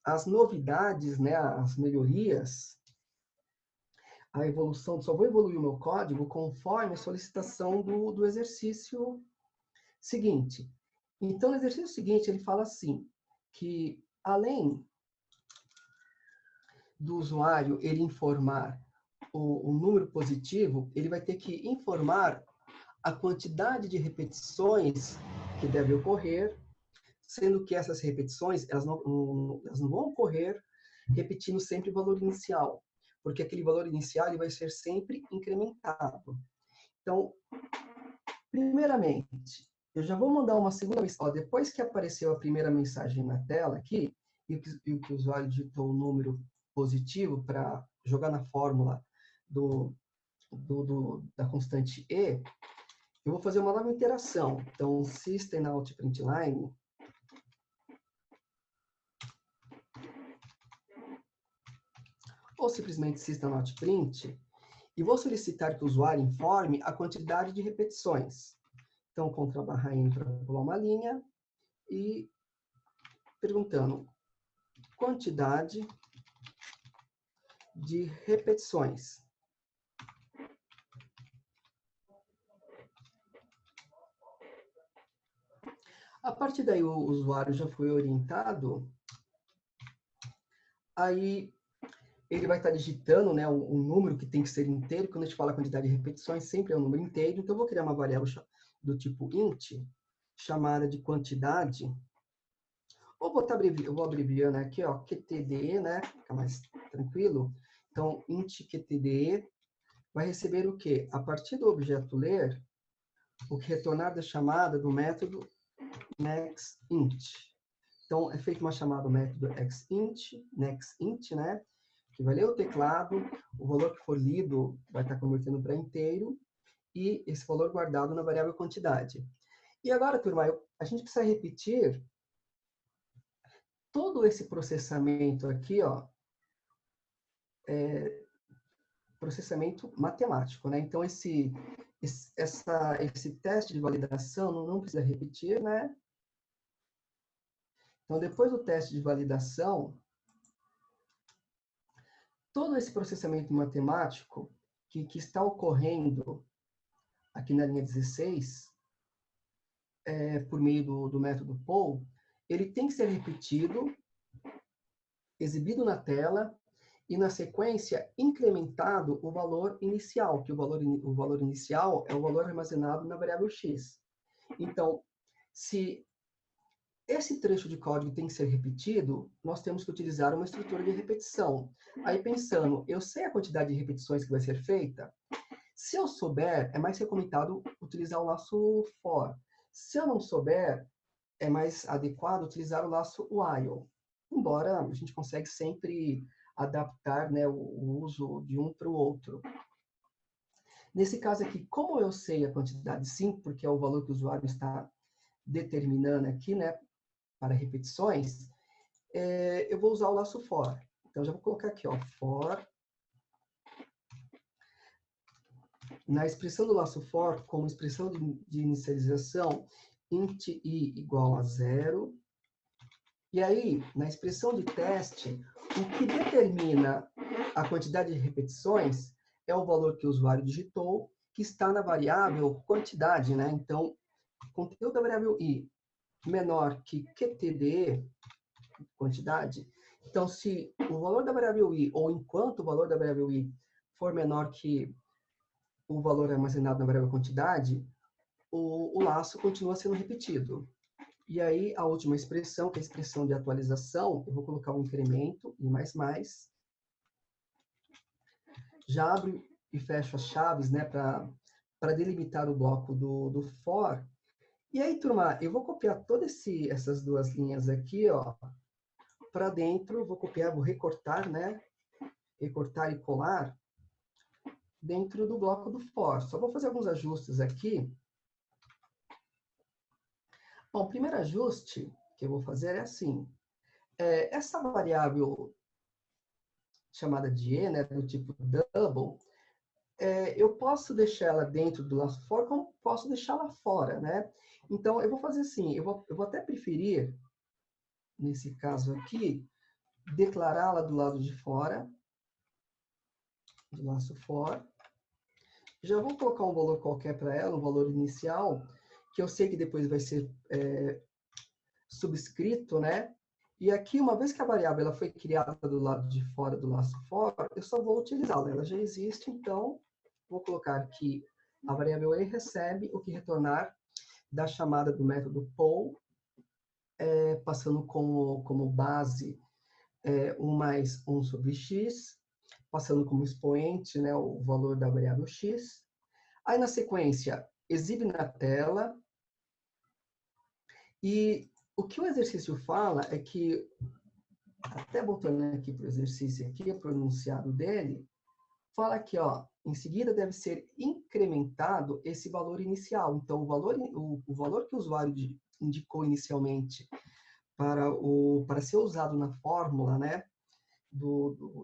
as novidades, né, as melhorias, a evolução, só vou evoluir o meu código conforme a solicitação do exercício seguinte. Então, no exercício seguinte, ele fala assim, que além do usuário ele informar o número positivo, ele vai ter que informar a quantidade de repetições que deve ocorrer, sendo que essas repetições elas não vão ocorrer repetindo sempre o valor inicial, porque aquele valor inicial ele vai ser sempre incrementado. Então, primeiramente, eu já vou mandar uma segunda mensagem. Depois que apareceu a primeira mensagem na tela aqui, e que o usuário digitou o número positivo para jogar na fórmula da constante E, eu vou fazer uma nova interação. Então, system.out.println, ou simplesmente system.out.print, e vou solicitar que o usuário informe a quantidade de repetições. Então, /n para pular uma linha e perguntando quantidade de repetições. A partir daí, o usuário já foi orientado, aí ele vai estar digitando, né, um número que tem que ser inteiro. Quando a gente fala quantidade de repetições, sempre é um número inteiro. Então, eu vou criar uma variável do tipo int, chamada de quantidade. Eu vou abreviando aqui, ó, QTDE, né, fica mais tranquilo. Então, int QTDE vai receber o quê? A partir do objeto ler, o que retornar da chamada do método nextInt. Então, é feita uma chamada do método nextInt, né? Que vai ler o teclado, o valor que for lido vai estar convertendo para inteiro, e esse valor guardado na variável quantidade. E agora, turma, a gente precisa repetir todo esse processamento aqui, ó, processamento matemático, né? Então, esse teste de validação não precisa repetir, né? Então, depois do teste de validação, todo esse processamento matemático que está ocorrendo aqui na linha 16, por meio do método POU, ele tem que ser repetido, exibido na tela, e na sequência incrementado o valor inicial, que o valor inicial é o valor armazenado na variável x. Então, se esse trecho de código tem que ser repetido, nós temos que utilizar uma estrutura de repetição. Aí pensando, eu sei a quantidade de repetições que vai ser feita? Se eu souber, é mais recomendado utilizar o laço for. Se eu não souber, é mais adequado utilizar o laço while. Embora a gente consegue sempre adaptar, né, o uso de um para o outro. Nesse caso aqui, como eu sei a quantidade sim, porque é o valor que o usuário está determinando aqui, né, para repetições, eu vou usar o laço for. Então, já vou colocar aqui, ó, for. Na expressão do laço for, como expressão de inicialização, int i igual a 0. E aí, na expressão de teste, o que determina a quantidade de repetições é o valor que o usuário digitou, que está na variável quantidade, né? Então, conteúdo da variável i menor que QTDE, quantidade. Então, se o valor da variável i, ou enquanto o valor da variável i for menor que o valor armazenado na variável quantidade, o laço continua sendo repetido. E aí, a última expressão, que é a expressão de atualização, eu vou colocar um incremento, i++. Já abro e fecho as chaves, né, para delimitar o bloco do for. E aí, turma, eu vou copiar todas essas duas linhas aqui, ó, para dentro, vou copiar, vou recortar, né, recortar e colar dentro do bloco do for. Só vou fazer alguns ajustes aqui. Bom, o primeiro ajuste que eu vou fazer é assim. Essa variável chamada de e, né, do tipo double, eu posso deixar ela dentro do laço for, como posso deixá-la fora, né? Então, eu vou fazer assim, eu vou até preferir, nesse caso aqui, declará-la do lado de fora, do laço for. Já vou colocar um valor qualquer para ela, um valor inicial, que eu sei que depois vai ser subscrito, né? E aqui, uma vez que a variável ela foi criada do lado de fora do laço for, eu só vou utilizá-la. Ela já existe, então, vou colocar que a variável e recebe o que retornar da chamada do método POU, passando como base 1 mais 1 sobre x, passando como expoente, né, o valor da variável x. Aí, na sequência, exibe na tela. E o que o exercício fala é que, até voltando aqui para o exercício, aqui, o pronunciado dele, fala que, ó, em seguida deve ser incrementado esse valor inicial. Então, o valor que o usuário indicou inicialmente para ser usado na fórmula, né,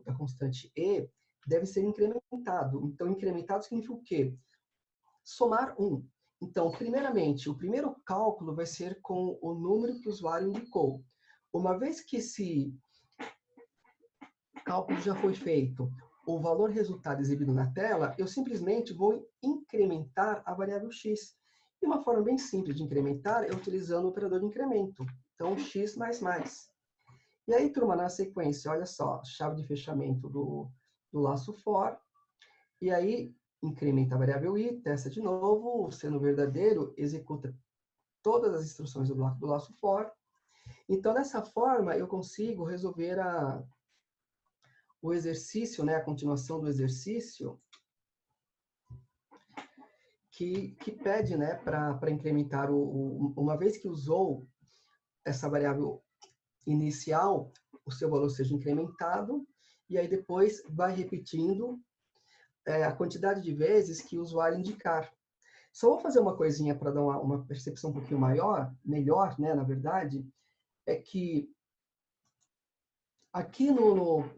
da constante e, deve ser incrementado. Então, incrementado significa o quê? Somar 1. Então, primeiramente, o primeiro cálculo vai ser com o número que o usuário indicou. Uma vez que esse cálculo já foi feito, o valor resultado exibido na tela, eu simplesmente vou incrementar a variável x. E uma forma bem simples de incrementar é utilizando o operador de incremento. Então, x mais mais. E aí, turma, na sequência, olha só, chave de fechamento do laço for. E aí, incrementa a variável i, testa de novo, sendo verdadeiro, executa todas as instruções do bloco do laço for. Então, dessa forma, eu consigo resolver o exercício, né, a continuação do exercício, que pede, né, para incrementar, uma vez que usou essa variável inicial, o seu valor seja incrementado, e aí depois vai repetindo a quantidade de vezes que o usuário indicar. Só vou fazer uma coisinha para dar uma percepção um pouquinho melhor, né, na verdade, é que aqui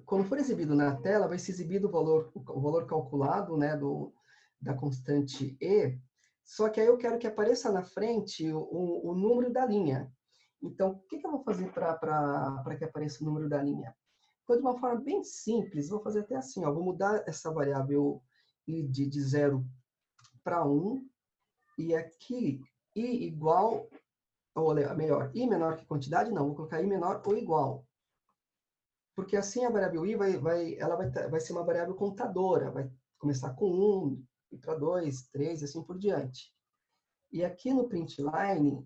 quando for exibido na tela, vai ser exibido o valor calculado, né, da constante e, só que aí eu quero que apareça na frente o número da linha. Então, o que eu vou fazer para que apareça o número da linha? Então, de uma forma bem simples, vou fazer até assim, ó, vou mudar essa variável i de 0 para 1, e aqui i igual, ou melhor, i menor que quantidade, não, vou colocar i menor ou igual. Porque assim a variável i ela vai ser uma variável contadora, vai começar com 1, ir para 2, 3, assim por diante. E aqui no println,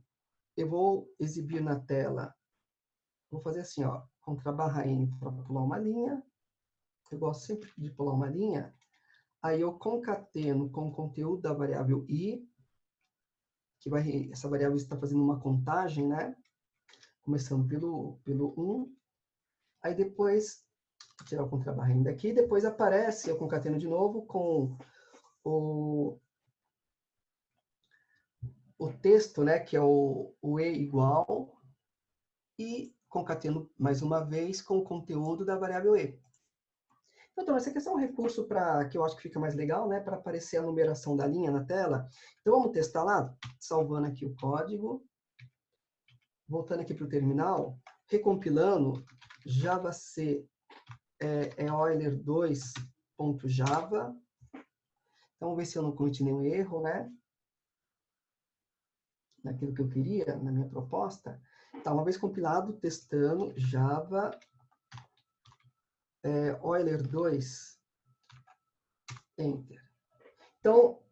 eu vou exibir na tela, vou fazer assim, ó, contra barra N para pular uma linha, eu gosto sempre de pular uma linha, aí eu concateno com o conteúdo da variável i, essa variável está fazendo uma contagem, né? Começando pelo 1, aí depois, vou tirar o contrabarra N daqui, depois aparece, eu concateno de novo com o texto, né, que é o e igual, e concateno mais uma vez com o conteúdo da variável e. Então, esse aqui é só um recurso que eu acho que fica mais legal, né, para aparecer a numeração da linha na tela. Então, vamos testar lá, salvando aqui o código, voltando aqui para o terminal, recompilando, javac Euler 2.java. Então, vamos ver se eu não cometi nenhum erro, né, naquilo que eu queria, na minha proposta. Tá, uma vez compilado, testando, Java Euler 2, Enter. Então,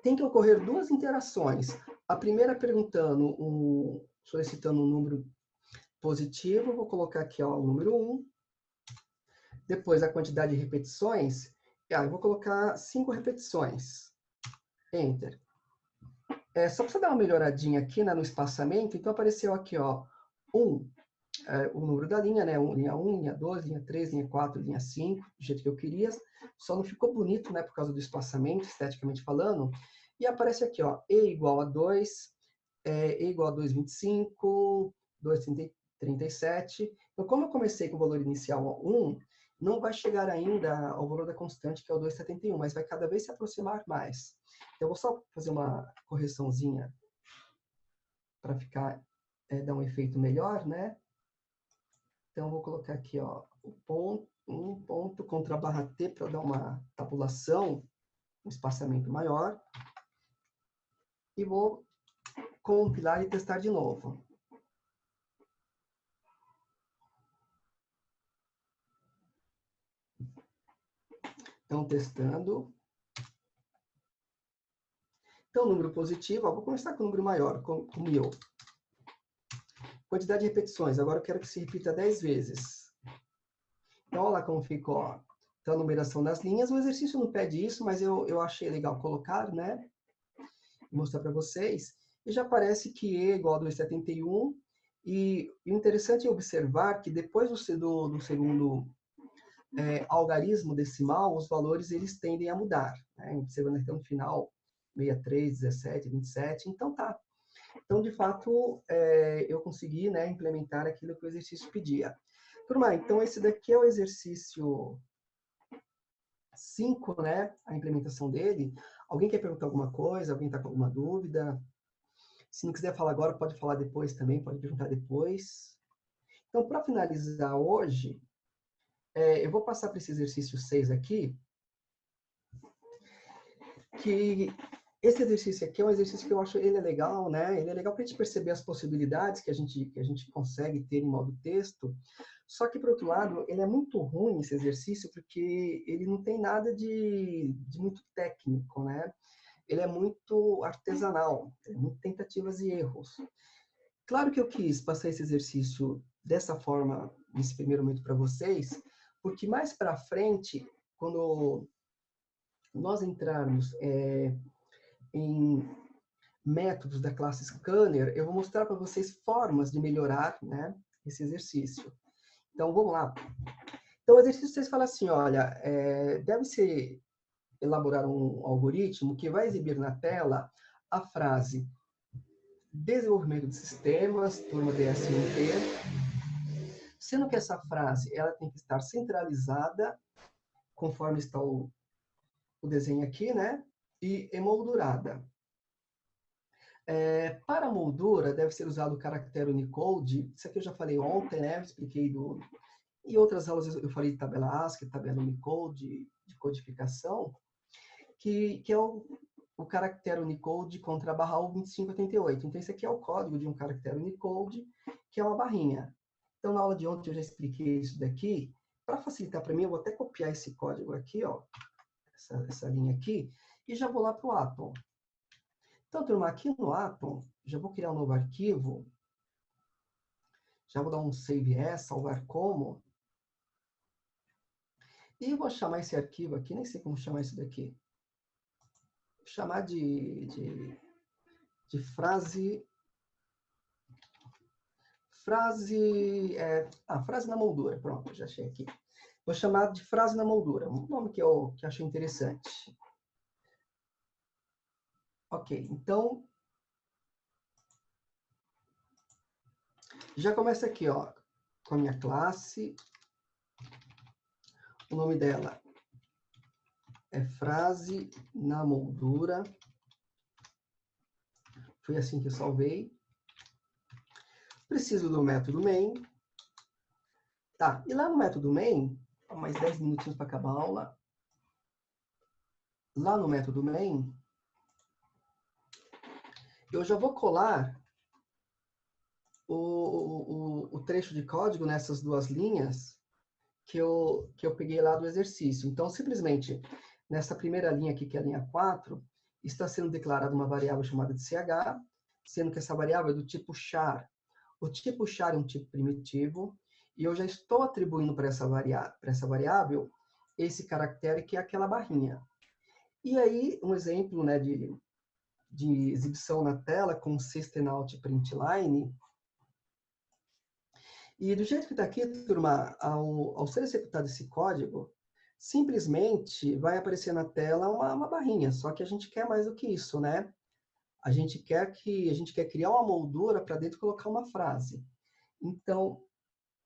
tem que ocorrer duas interações. A primeira solicitando um número positivo, vou colocar aqui ó, o número 1. Depois a quantidade de repetições, eu vou colocar 5 repetições. Enter. Só para dar uma melhoradinha aqui, né, no espaçamento, então apareceu aqui ó, 1, o número da linha, né, linha 1, linha 2, linha 3, linha 4, linha 5, do jeito que eu queria. Só não ficou bonito, né, por causa do espaçamento, esteticamente falando. E aparece aqui, ó, e igual a 2, e igual a 2,25, 2,37. Então, como eu comecei com o valor inicial 1, não vai chegar ainda ao valor da constante, que é o 2,71, mas vai cada vez se aproximar mais. Eu vou só fazer uma correçãozinha para ficar, dar um efeito melhor, né? Então, eu vou colocar aqui, ó, um ponto contra a barra T para dar uma tabulação, um espaçamento maior. E vou compilar e testar de novo. Então, testando. Então, número positivo, vou começar com o número maior, como 1000. Quantidade de repetições, agora eu quero que se repita 10 vezes. Então, olha lá como ficou. Ó. Então, a numeração das linhas, o exercício não pede isso, mas eu achei legal colocar, né? Vou mostrar para vocês. E já aparece que E igual a 2,71. E o interessante é observar que depois do segundo algarismo decimal, os valores eles tendem a mudar. Né? Observando aqui no final, 63, 17, 27. Então, tá. Então, de fato, eu consegui, né, implementar aquilo que o exercício pedia. Turma, então esse daqui é o exercício 5, né, a implementação dele. Alguém quer perguntar alguma coisa? Alguém está com alguma dúvida? Se não quiser falar agora, pode falar depois também, pode perguntar depois. Então, para finalizar hoje, eu vou passar para esse exercício 6 aqui, que esse exercício aqui é um exercício que eu acho ele é legal, né? Ele é legal para a gente perceber as possibilidades que a gente consegue ter em modo texto. Só que, por outro lado, ele é muito ruim, esse exercício, porque ele não tem nada de muito técnico, né? Ele é muito artesanal, tem muito tentativas e erros. Claro que eu quis passar esse exercício dessa forma, nesse primeiro momento para vocês, porque mais para frente, quando nós entrarmos em métodos da classe Scanner, eu vou mostrar para vocês formas de melhorar, né, esse exercício. Então, vamos lá. Então, o exercício vocês falam assim, olha, deve-se elaborar um algoritmo que vai exibir na tela a frase desenvolvimento de sistemas, turma DSMT, sendo que essa frase ela tem que estar centralizada, conforme está o desenho aqui, né, e emoldurada. Para a moldura, deve ser usado o caractere Unicode. Isso aqui eu já falei ontem, né? Expliquei em outras aulas eu falei de tabela ASCII, tabela Unicode, de codificação, que é o caractere Unicode contra a barra U 2588. Então, esse aqui é o código de um caractere Unicode, que é uma barrinha. Então, na aula de ontem eu já expliquei isso daqui. Para facilitar para mim, eu vou até copiar esse código aqui, ó, essa linha aqui, e já vou lá para o Atom. Então, turma, aqui no Atom, já vou criar um novo arquivo. Já vou dar um Save As, salvar como. E vou chamar esse arquivo aqui, nem sei como chamar isso daqui. Vou chamar de frase... frase na moldura. Pronto, já achei aqui. Vou chamar de frase na moldura. Um nome que eu achei interessante. Ok, então... Já começa aqui, ó, com a minha classe. O nome dela é frase na moldura. Foi assim que eu salvei. Preciso do método main. Tá, e lá no método main, mais 10 minutinhos para acabar a aula. Lá no método main, eu já vou colar o trecho de código nessas duas linhas que eu peguei lá do exercício. Então, simplesmente, nessa primeira linha aqui, que é a linha 4, está sendo declarada uma variável chamada de ch, sendo que essa variável é do tipo char. O tipo char é um tipo primitivo, e eu já estou atribuindo para essa variável esse caractere que é aquela barrinha. E aí, um exemplo, né, de exibição na tela com systemout.println. E do jeito que está aqui, turma, ao ser executado esse código, simplesmente vai aparecer na tela uma barrinha, só que a gente quer mais do que isso, né? A gente quer criar uma moldura para dentro colocar uma frase. Então, o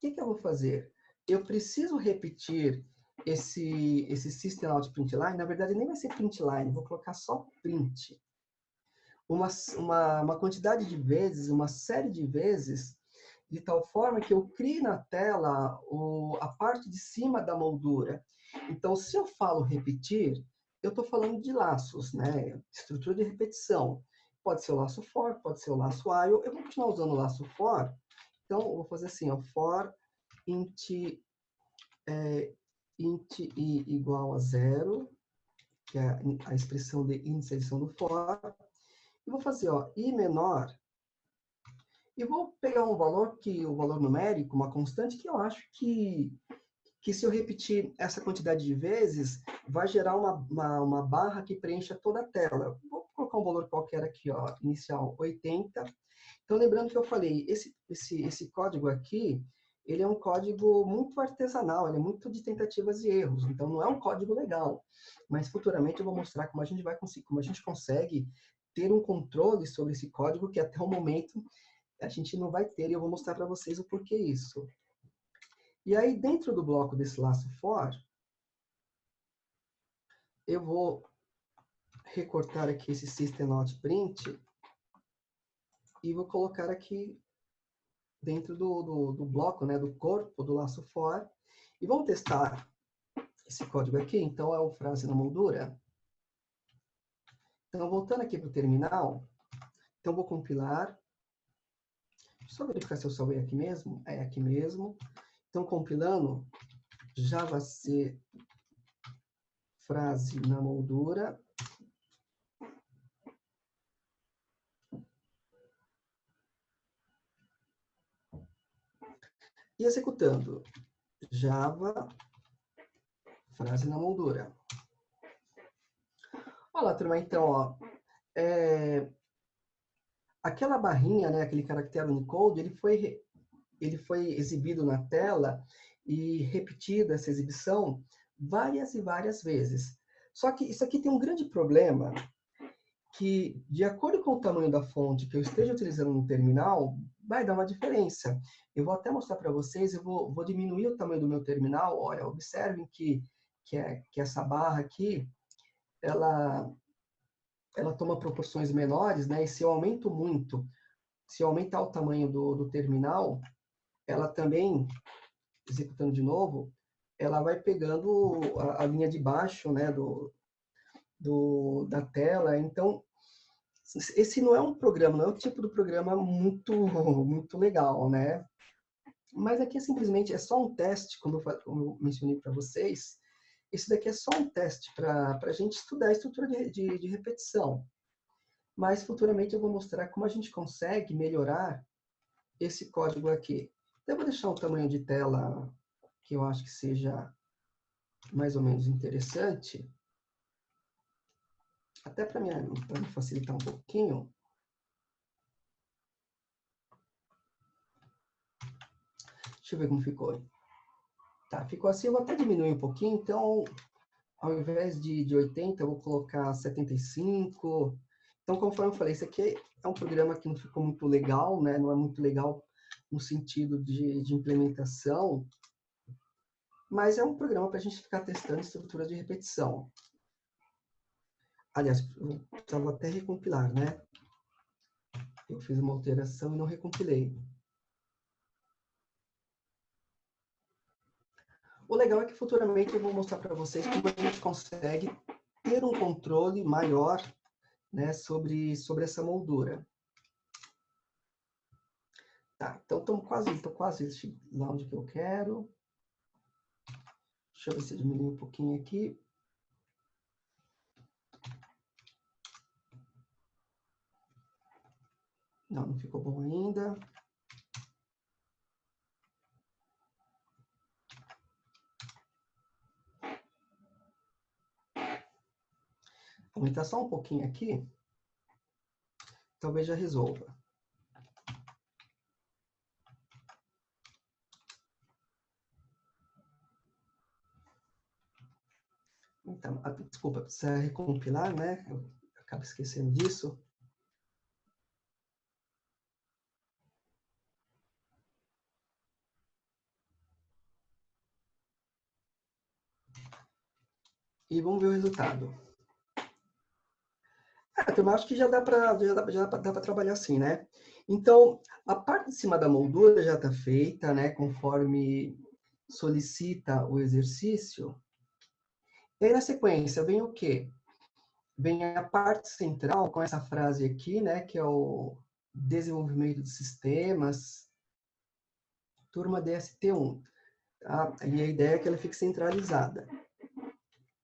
que eu vou fazer? Eu preciso repetir esse systemout.println, na verdade nem vai ser println, vou colocar só print. Uma quantidade de vezes, uma série de vezes, de tal forma que eu crie na tela a parte de cima da moldura. Então, se eu falo repetir, eu estou falando de laços, né? Estrutura de repetição. Pode ser o laço for, pode ser o laço while. Eu vou continuar usando o laço for. Então, eu vou fazer assim, ó, for int i igual a 0, que é a expressão de inserção do for. E vou fazer, ó, i menor. E vou pegar um valor o valor numérico, uma constante, que eu acho que se eu repetir essa quantidade de vezes, vai gerar uma barra que preencha toda a tela. Vou colocar um valor qualquer aqui, ó, inicial 80. Então, lembrando que eu falei, esse código aqui, ele é um código muito artesanal, ele é muito de tentativas e erros, então não é um código legal. Mas futuramente eu vou mostrar como a gente consegue ter um controle sobre esse código que até o momento a gente não vai ter, e eu vou mostrar para vocês o porquê isso. E aí, dentro do bloco desse laço for, eu vou recortar aqui esse systemout.print e vou colocar aqui dentro do bloco, né, do corpo do laço for. E vamos testar esse código aqui. Então, é o frase na moldura. Então, voltando aqui para o terminal, então vou compilar. Só verificar se eu salvei aqui mesmo. É aqui mesmo. Então, compilando, Java C frase na moldura. E executando Java frase na moldura. Olha lá, turma, então, ó, aquela barrinha, né, aquele caractere Unicode, ele foi exibido na tela e repetido essa exibição várias e várias vezes. Só que isso aqui tem um grande problema, que de acordo com o tamanho da fonte que eu esteja utilizando no terminal, vai dar uma diferença. Eu vou até mostrar para vocês, eu vou diminuir o tamanho do meu terminal. Olha, observem que essa barra aqui, ela ela toma proporções menores, né? E se eu aumento muito, se eu aumentar o tamanho do terminal, ela também, executando de novo, ela vai pegando a linha de baixo, né, da tela. Então, esse não é um programa, não é o tipo do programa muito legal, né? Mas aqui simplesmente é só um teste, como eu mencionei para vocês. Esse daqui é só um teste para a gente estudar a estrutura de repetição. Mas futuramente eu vou mostrar como a gente consegue melhorar esse código aqui. Então, eu vou deixar um tamanho de tela que eu acho que seja mais ou menos interessante. Até para me facilitar um pouquinho. Deixa eu ver como ficou. Tá, ficou assim, eu vou até diminuir um pouquinho. Então, ao invés de 80, eu vou colocar 75. Então, conforme eu falei, esse aqui é um programa que não ficou muito legal, né? Não é muito legal no sentido de implementação, mas é um programa para a gente ficar testando estrutura de repetição. Aliás, eu precisava até recompilar, né? Eu fiz uma alteração e não recompilei. O legal é que futuramente eu vou mostrar para vocês como a gente consegue ter um controle maior, né, sobre essa moldura. Tá, então estou quase lá onde que eu quero. Deixa eu ver se diminui um pouquinho aqui. Não, não ficou bom ainda. Vou aumentar só um pouquinho aqui. Talvez já resolva. Então, desculpa, precisa recompilar, né? Eu acabo esquecendo disso. E vamos ver o resultado. Eu acho que já dá para trabalhar assim, né? Então, a parte de cima da moldura já está feita, né? Conforme solicita o exercício. E aí, na sequência, vem o quê? Vem a parte central com essa frase aqui, né? Que é o desenvolvimento de sistemas, turma DST1. Tá? E a ideia é que ela fique centralizada.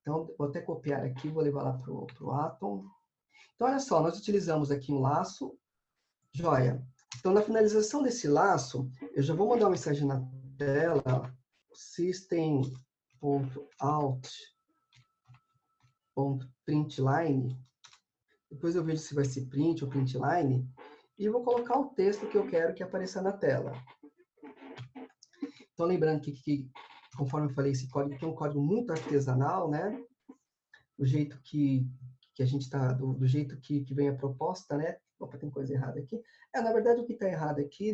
Então, vou até copiar aqui, vou levar lá para o Atom. Então, olha só, nós utilizamos aqui um laço. Joia. Então, na finalização desse laço, eu já vou mandar uma mensagem na tela, system.out.println. Depois eu vejo se vai ser print ou println. E eu vou colocar o texto que eu quero que apareça na tela. Então, lembrando que conforme eu falei, esse código aqui é um código muito artesanal, né? Do jeito que a gente está, do jeito que vem a proposta, né? Opa, tem coisa errada aqui. Na verdade, o que está errado aqui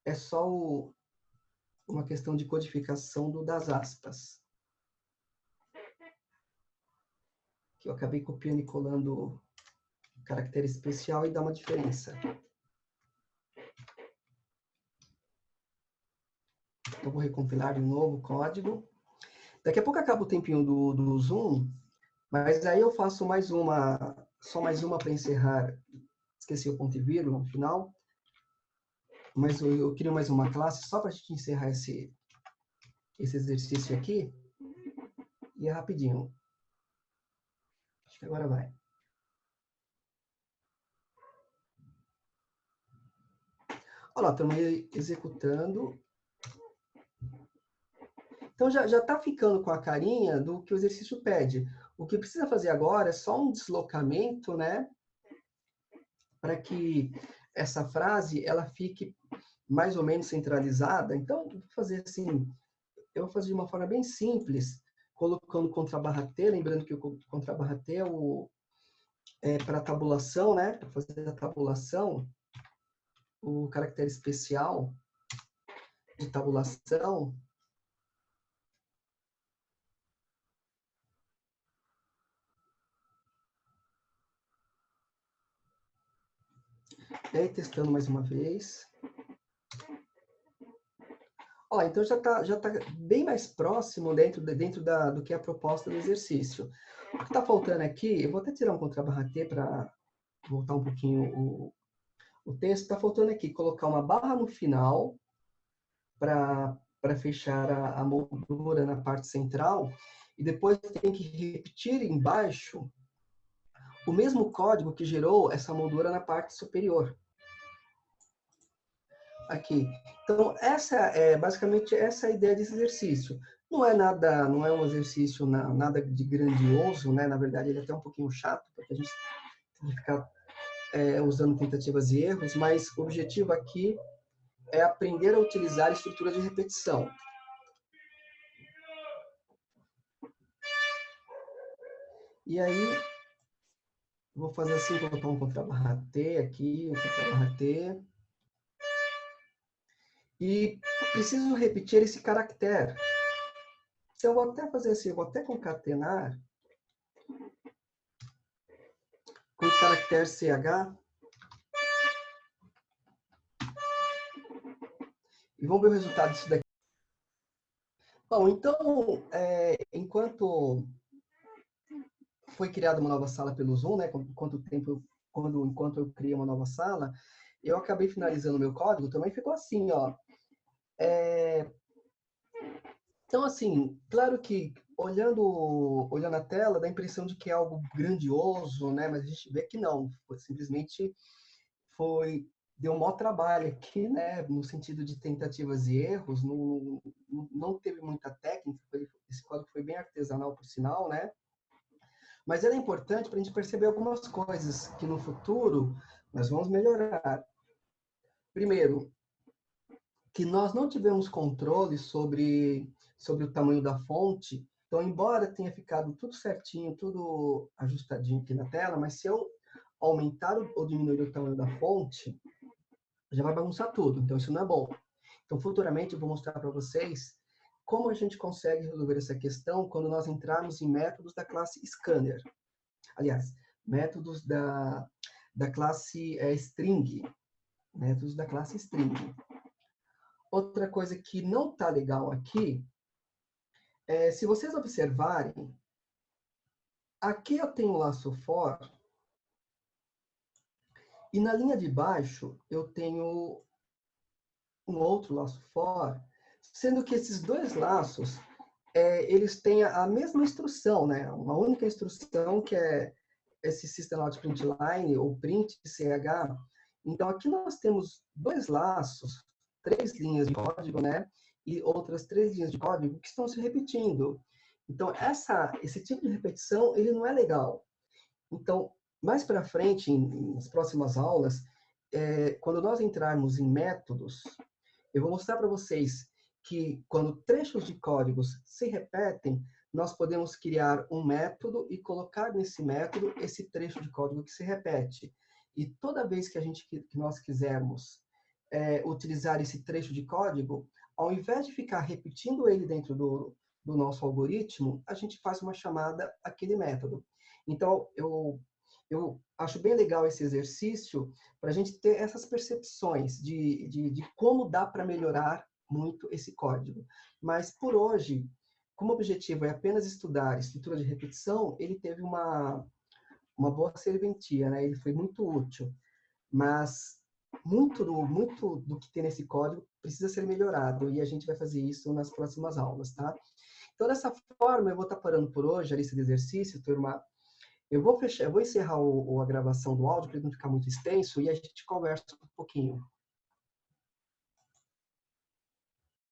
é só uma questão de codificação das aspas. Que eu acabei copiando e colando caractere especial e dá uma diferença. Então, vou recompilar de novo o código. Daqui a pouco acaba o tempinho do Zoom, mas aí eu faço só mais uma para encerrar. Esqueci o ponto e vírgula no final. Mas eu crio mais uma classe só para a gente encerrar esse exercício aqui. E é rapidinho. Acho que agora vai. Olha lá, estamos executando. Então, já está ficando com a carinha do que o exercício pede. O que precisa fazer agora é só um deslocamento, né? Para que essa frase ela fique mais ou menos centralizada. Então, eu vou fazer assim, eu vou fazer de uma forma bem simples, colocando contra/T, lembrando que o contra/T é para tabulação, né? Para fazer a tabulação, o caractere especial de tabulação. E aí, testando mais uma vez. Ó, então já tá bem mais próximo dentro do que é a proposta do exercício. O que está faltando aqui, eu vou até tirar um Ctrl+T para voltar um pouquinho o texto. Está faltando aqui colocar uma barra no final para fechar a moldura na parte central. E depois tem que repetir embaixo o mesmo código que gerou essa moldura na parte superior. Aqui. Então, basicamente essa é a ideia desse exercício. Não é um exercício nada de grandioso, né? Na verdade, ele é até um pouquinho chato, porque a gente tem que ficar usando tentativas e erros, mas o objetivo aqui é aprender a utilizar a estrutura de repetição. E aí, vou fazer assim, vou botar um Ctrl+T aqui, um Ctrl+T. E preciso repetir esse caractere. Então, eu vou até fazer assim, eu vou até concatenar com o caractere CH. E vamos ver o resultado disso daqui. Bom, então, enquanto foi criada uma nova sala pelo Zoom, né, enquanto eu criei uma nova sala, eu acabei finalizando o meu código, também ficou assim, ó. Então, assim, claro que olhando a tela, dá a impressão de que é algo grandioso, né, mas a gente vê que não, simplesmente deu um maior trabalho aqui, né, no sentido de tentativas e erros, não teve muita técnica, esse código foi bem artesanal, por sinal, né, mas ele é importante para a gente perceber algumas coisas que no futuro nós vamos melhorar. Primeiro, que nós não tivemos controle sobre o tamanho da fonte, então, embora tenha ficado tudo certinho, tudo ajustadinho aqui na tela, mas se eu aumentar ou diminuir o tamanho da fonte, já vai bagunçar tudo, então isso não é bom. Então, futuramente, eu vou mostrar para vocês como a gente consegue resolver essa questão quando nós entrarmos em métodos da classe Scanner. Aliás, métodos da classe String. Métodos da classe String. Outra coisa que não está legal aqui, se vocês observarem, aqui eu tenho o laço for, e na linha de baixo eu tenho um outro laço for, sendo que esses dois laços, eles têm a mesma instrução, né? Uma única instrução que é esse system.out.println ou print ch. Então, aqui nós temos dois laços, 3 linhas de código, né? E outras 3 linhas de código que estão se repetindo. Então, esse tipo de repetição, ele não é legal. Então, mais para frente, nas próximas aulas, quando nós entrarmos em métodos, eu vou mostrar para vocês que quando trechos de códigos se repetem, nós podemos criar um método e colocar nesse método esse trecho de código que se repete. E toda vez que nós quisermos utilizar esse trecho de código, ao invés de ficar repetindo ele dentro do nosso algoritmo, a gente faz uma chamada àquele método. Então, eu acho bem legal esse exercício para a gente ter essas percepções de como dá para melhorar muito esse código. Mas, por hoje, como o objetivo é apenas estudar estrutura de repetição, ele teve uma boa serventia, né? Ele foi muito útil. Mas muito do que tem nesse código precisa ser melhorado, e a gente vai fazer isso nas próximas aulas, tá? Então, dessa forma, eu vou estar parando por hoje a lista de exercícios, turma. Eu vou encerrar a gravação do áudio para ele não ficar muito extenso e a gente conversa um pouquinho.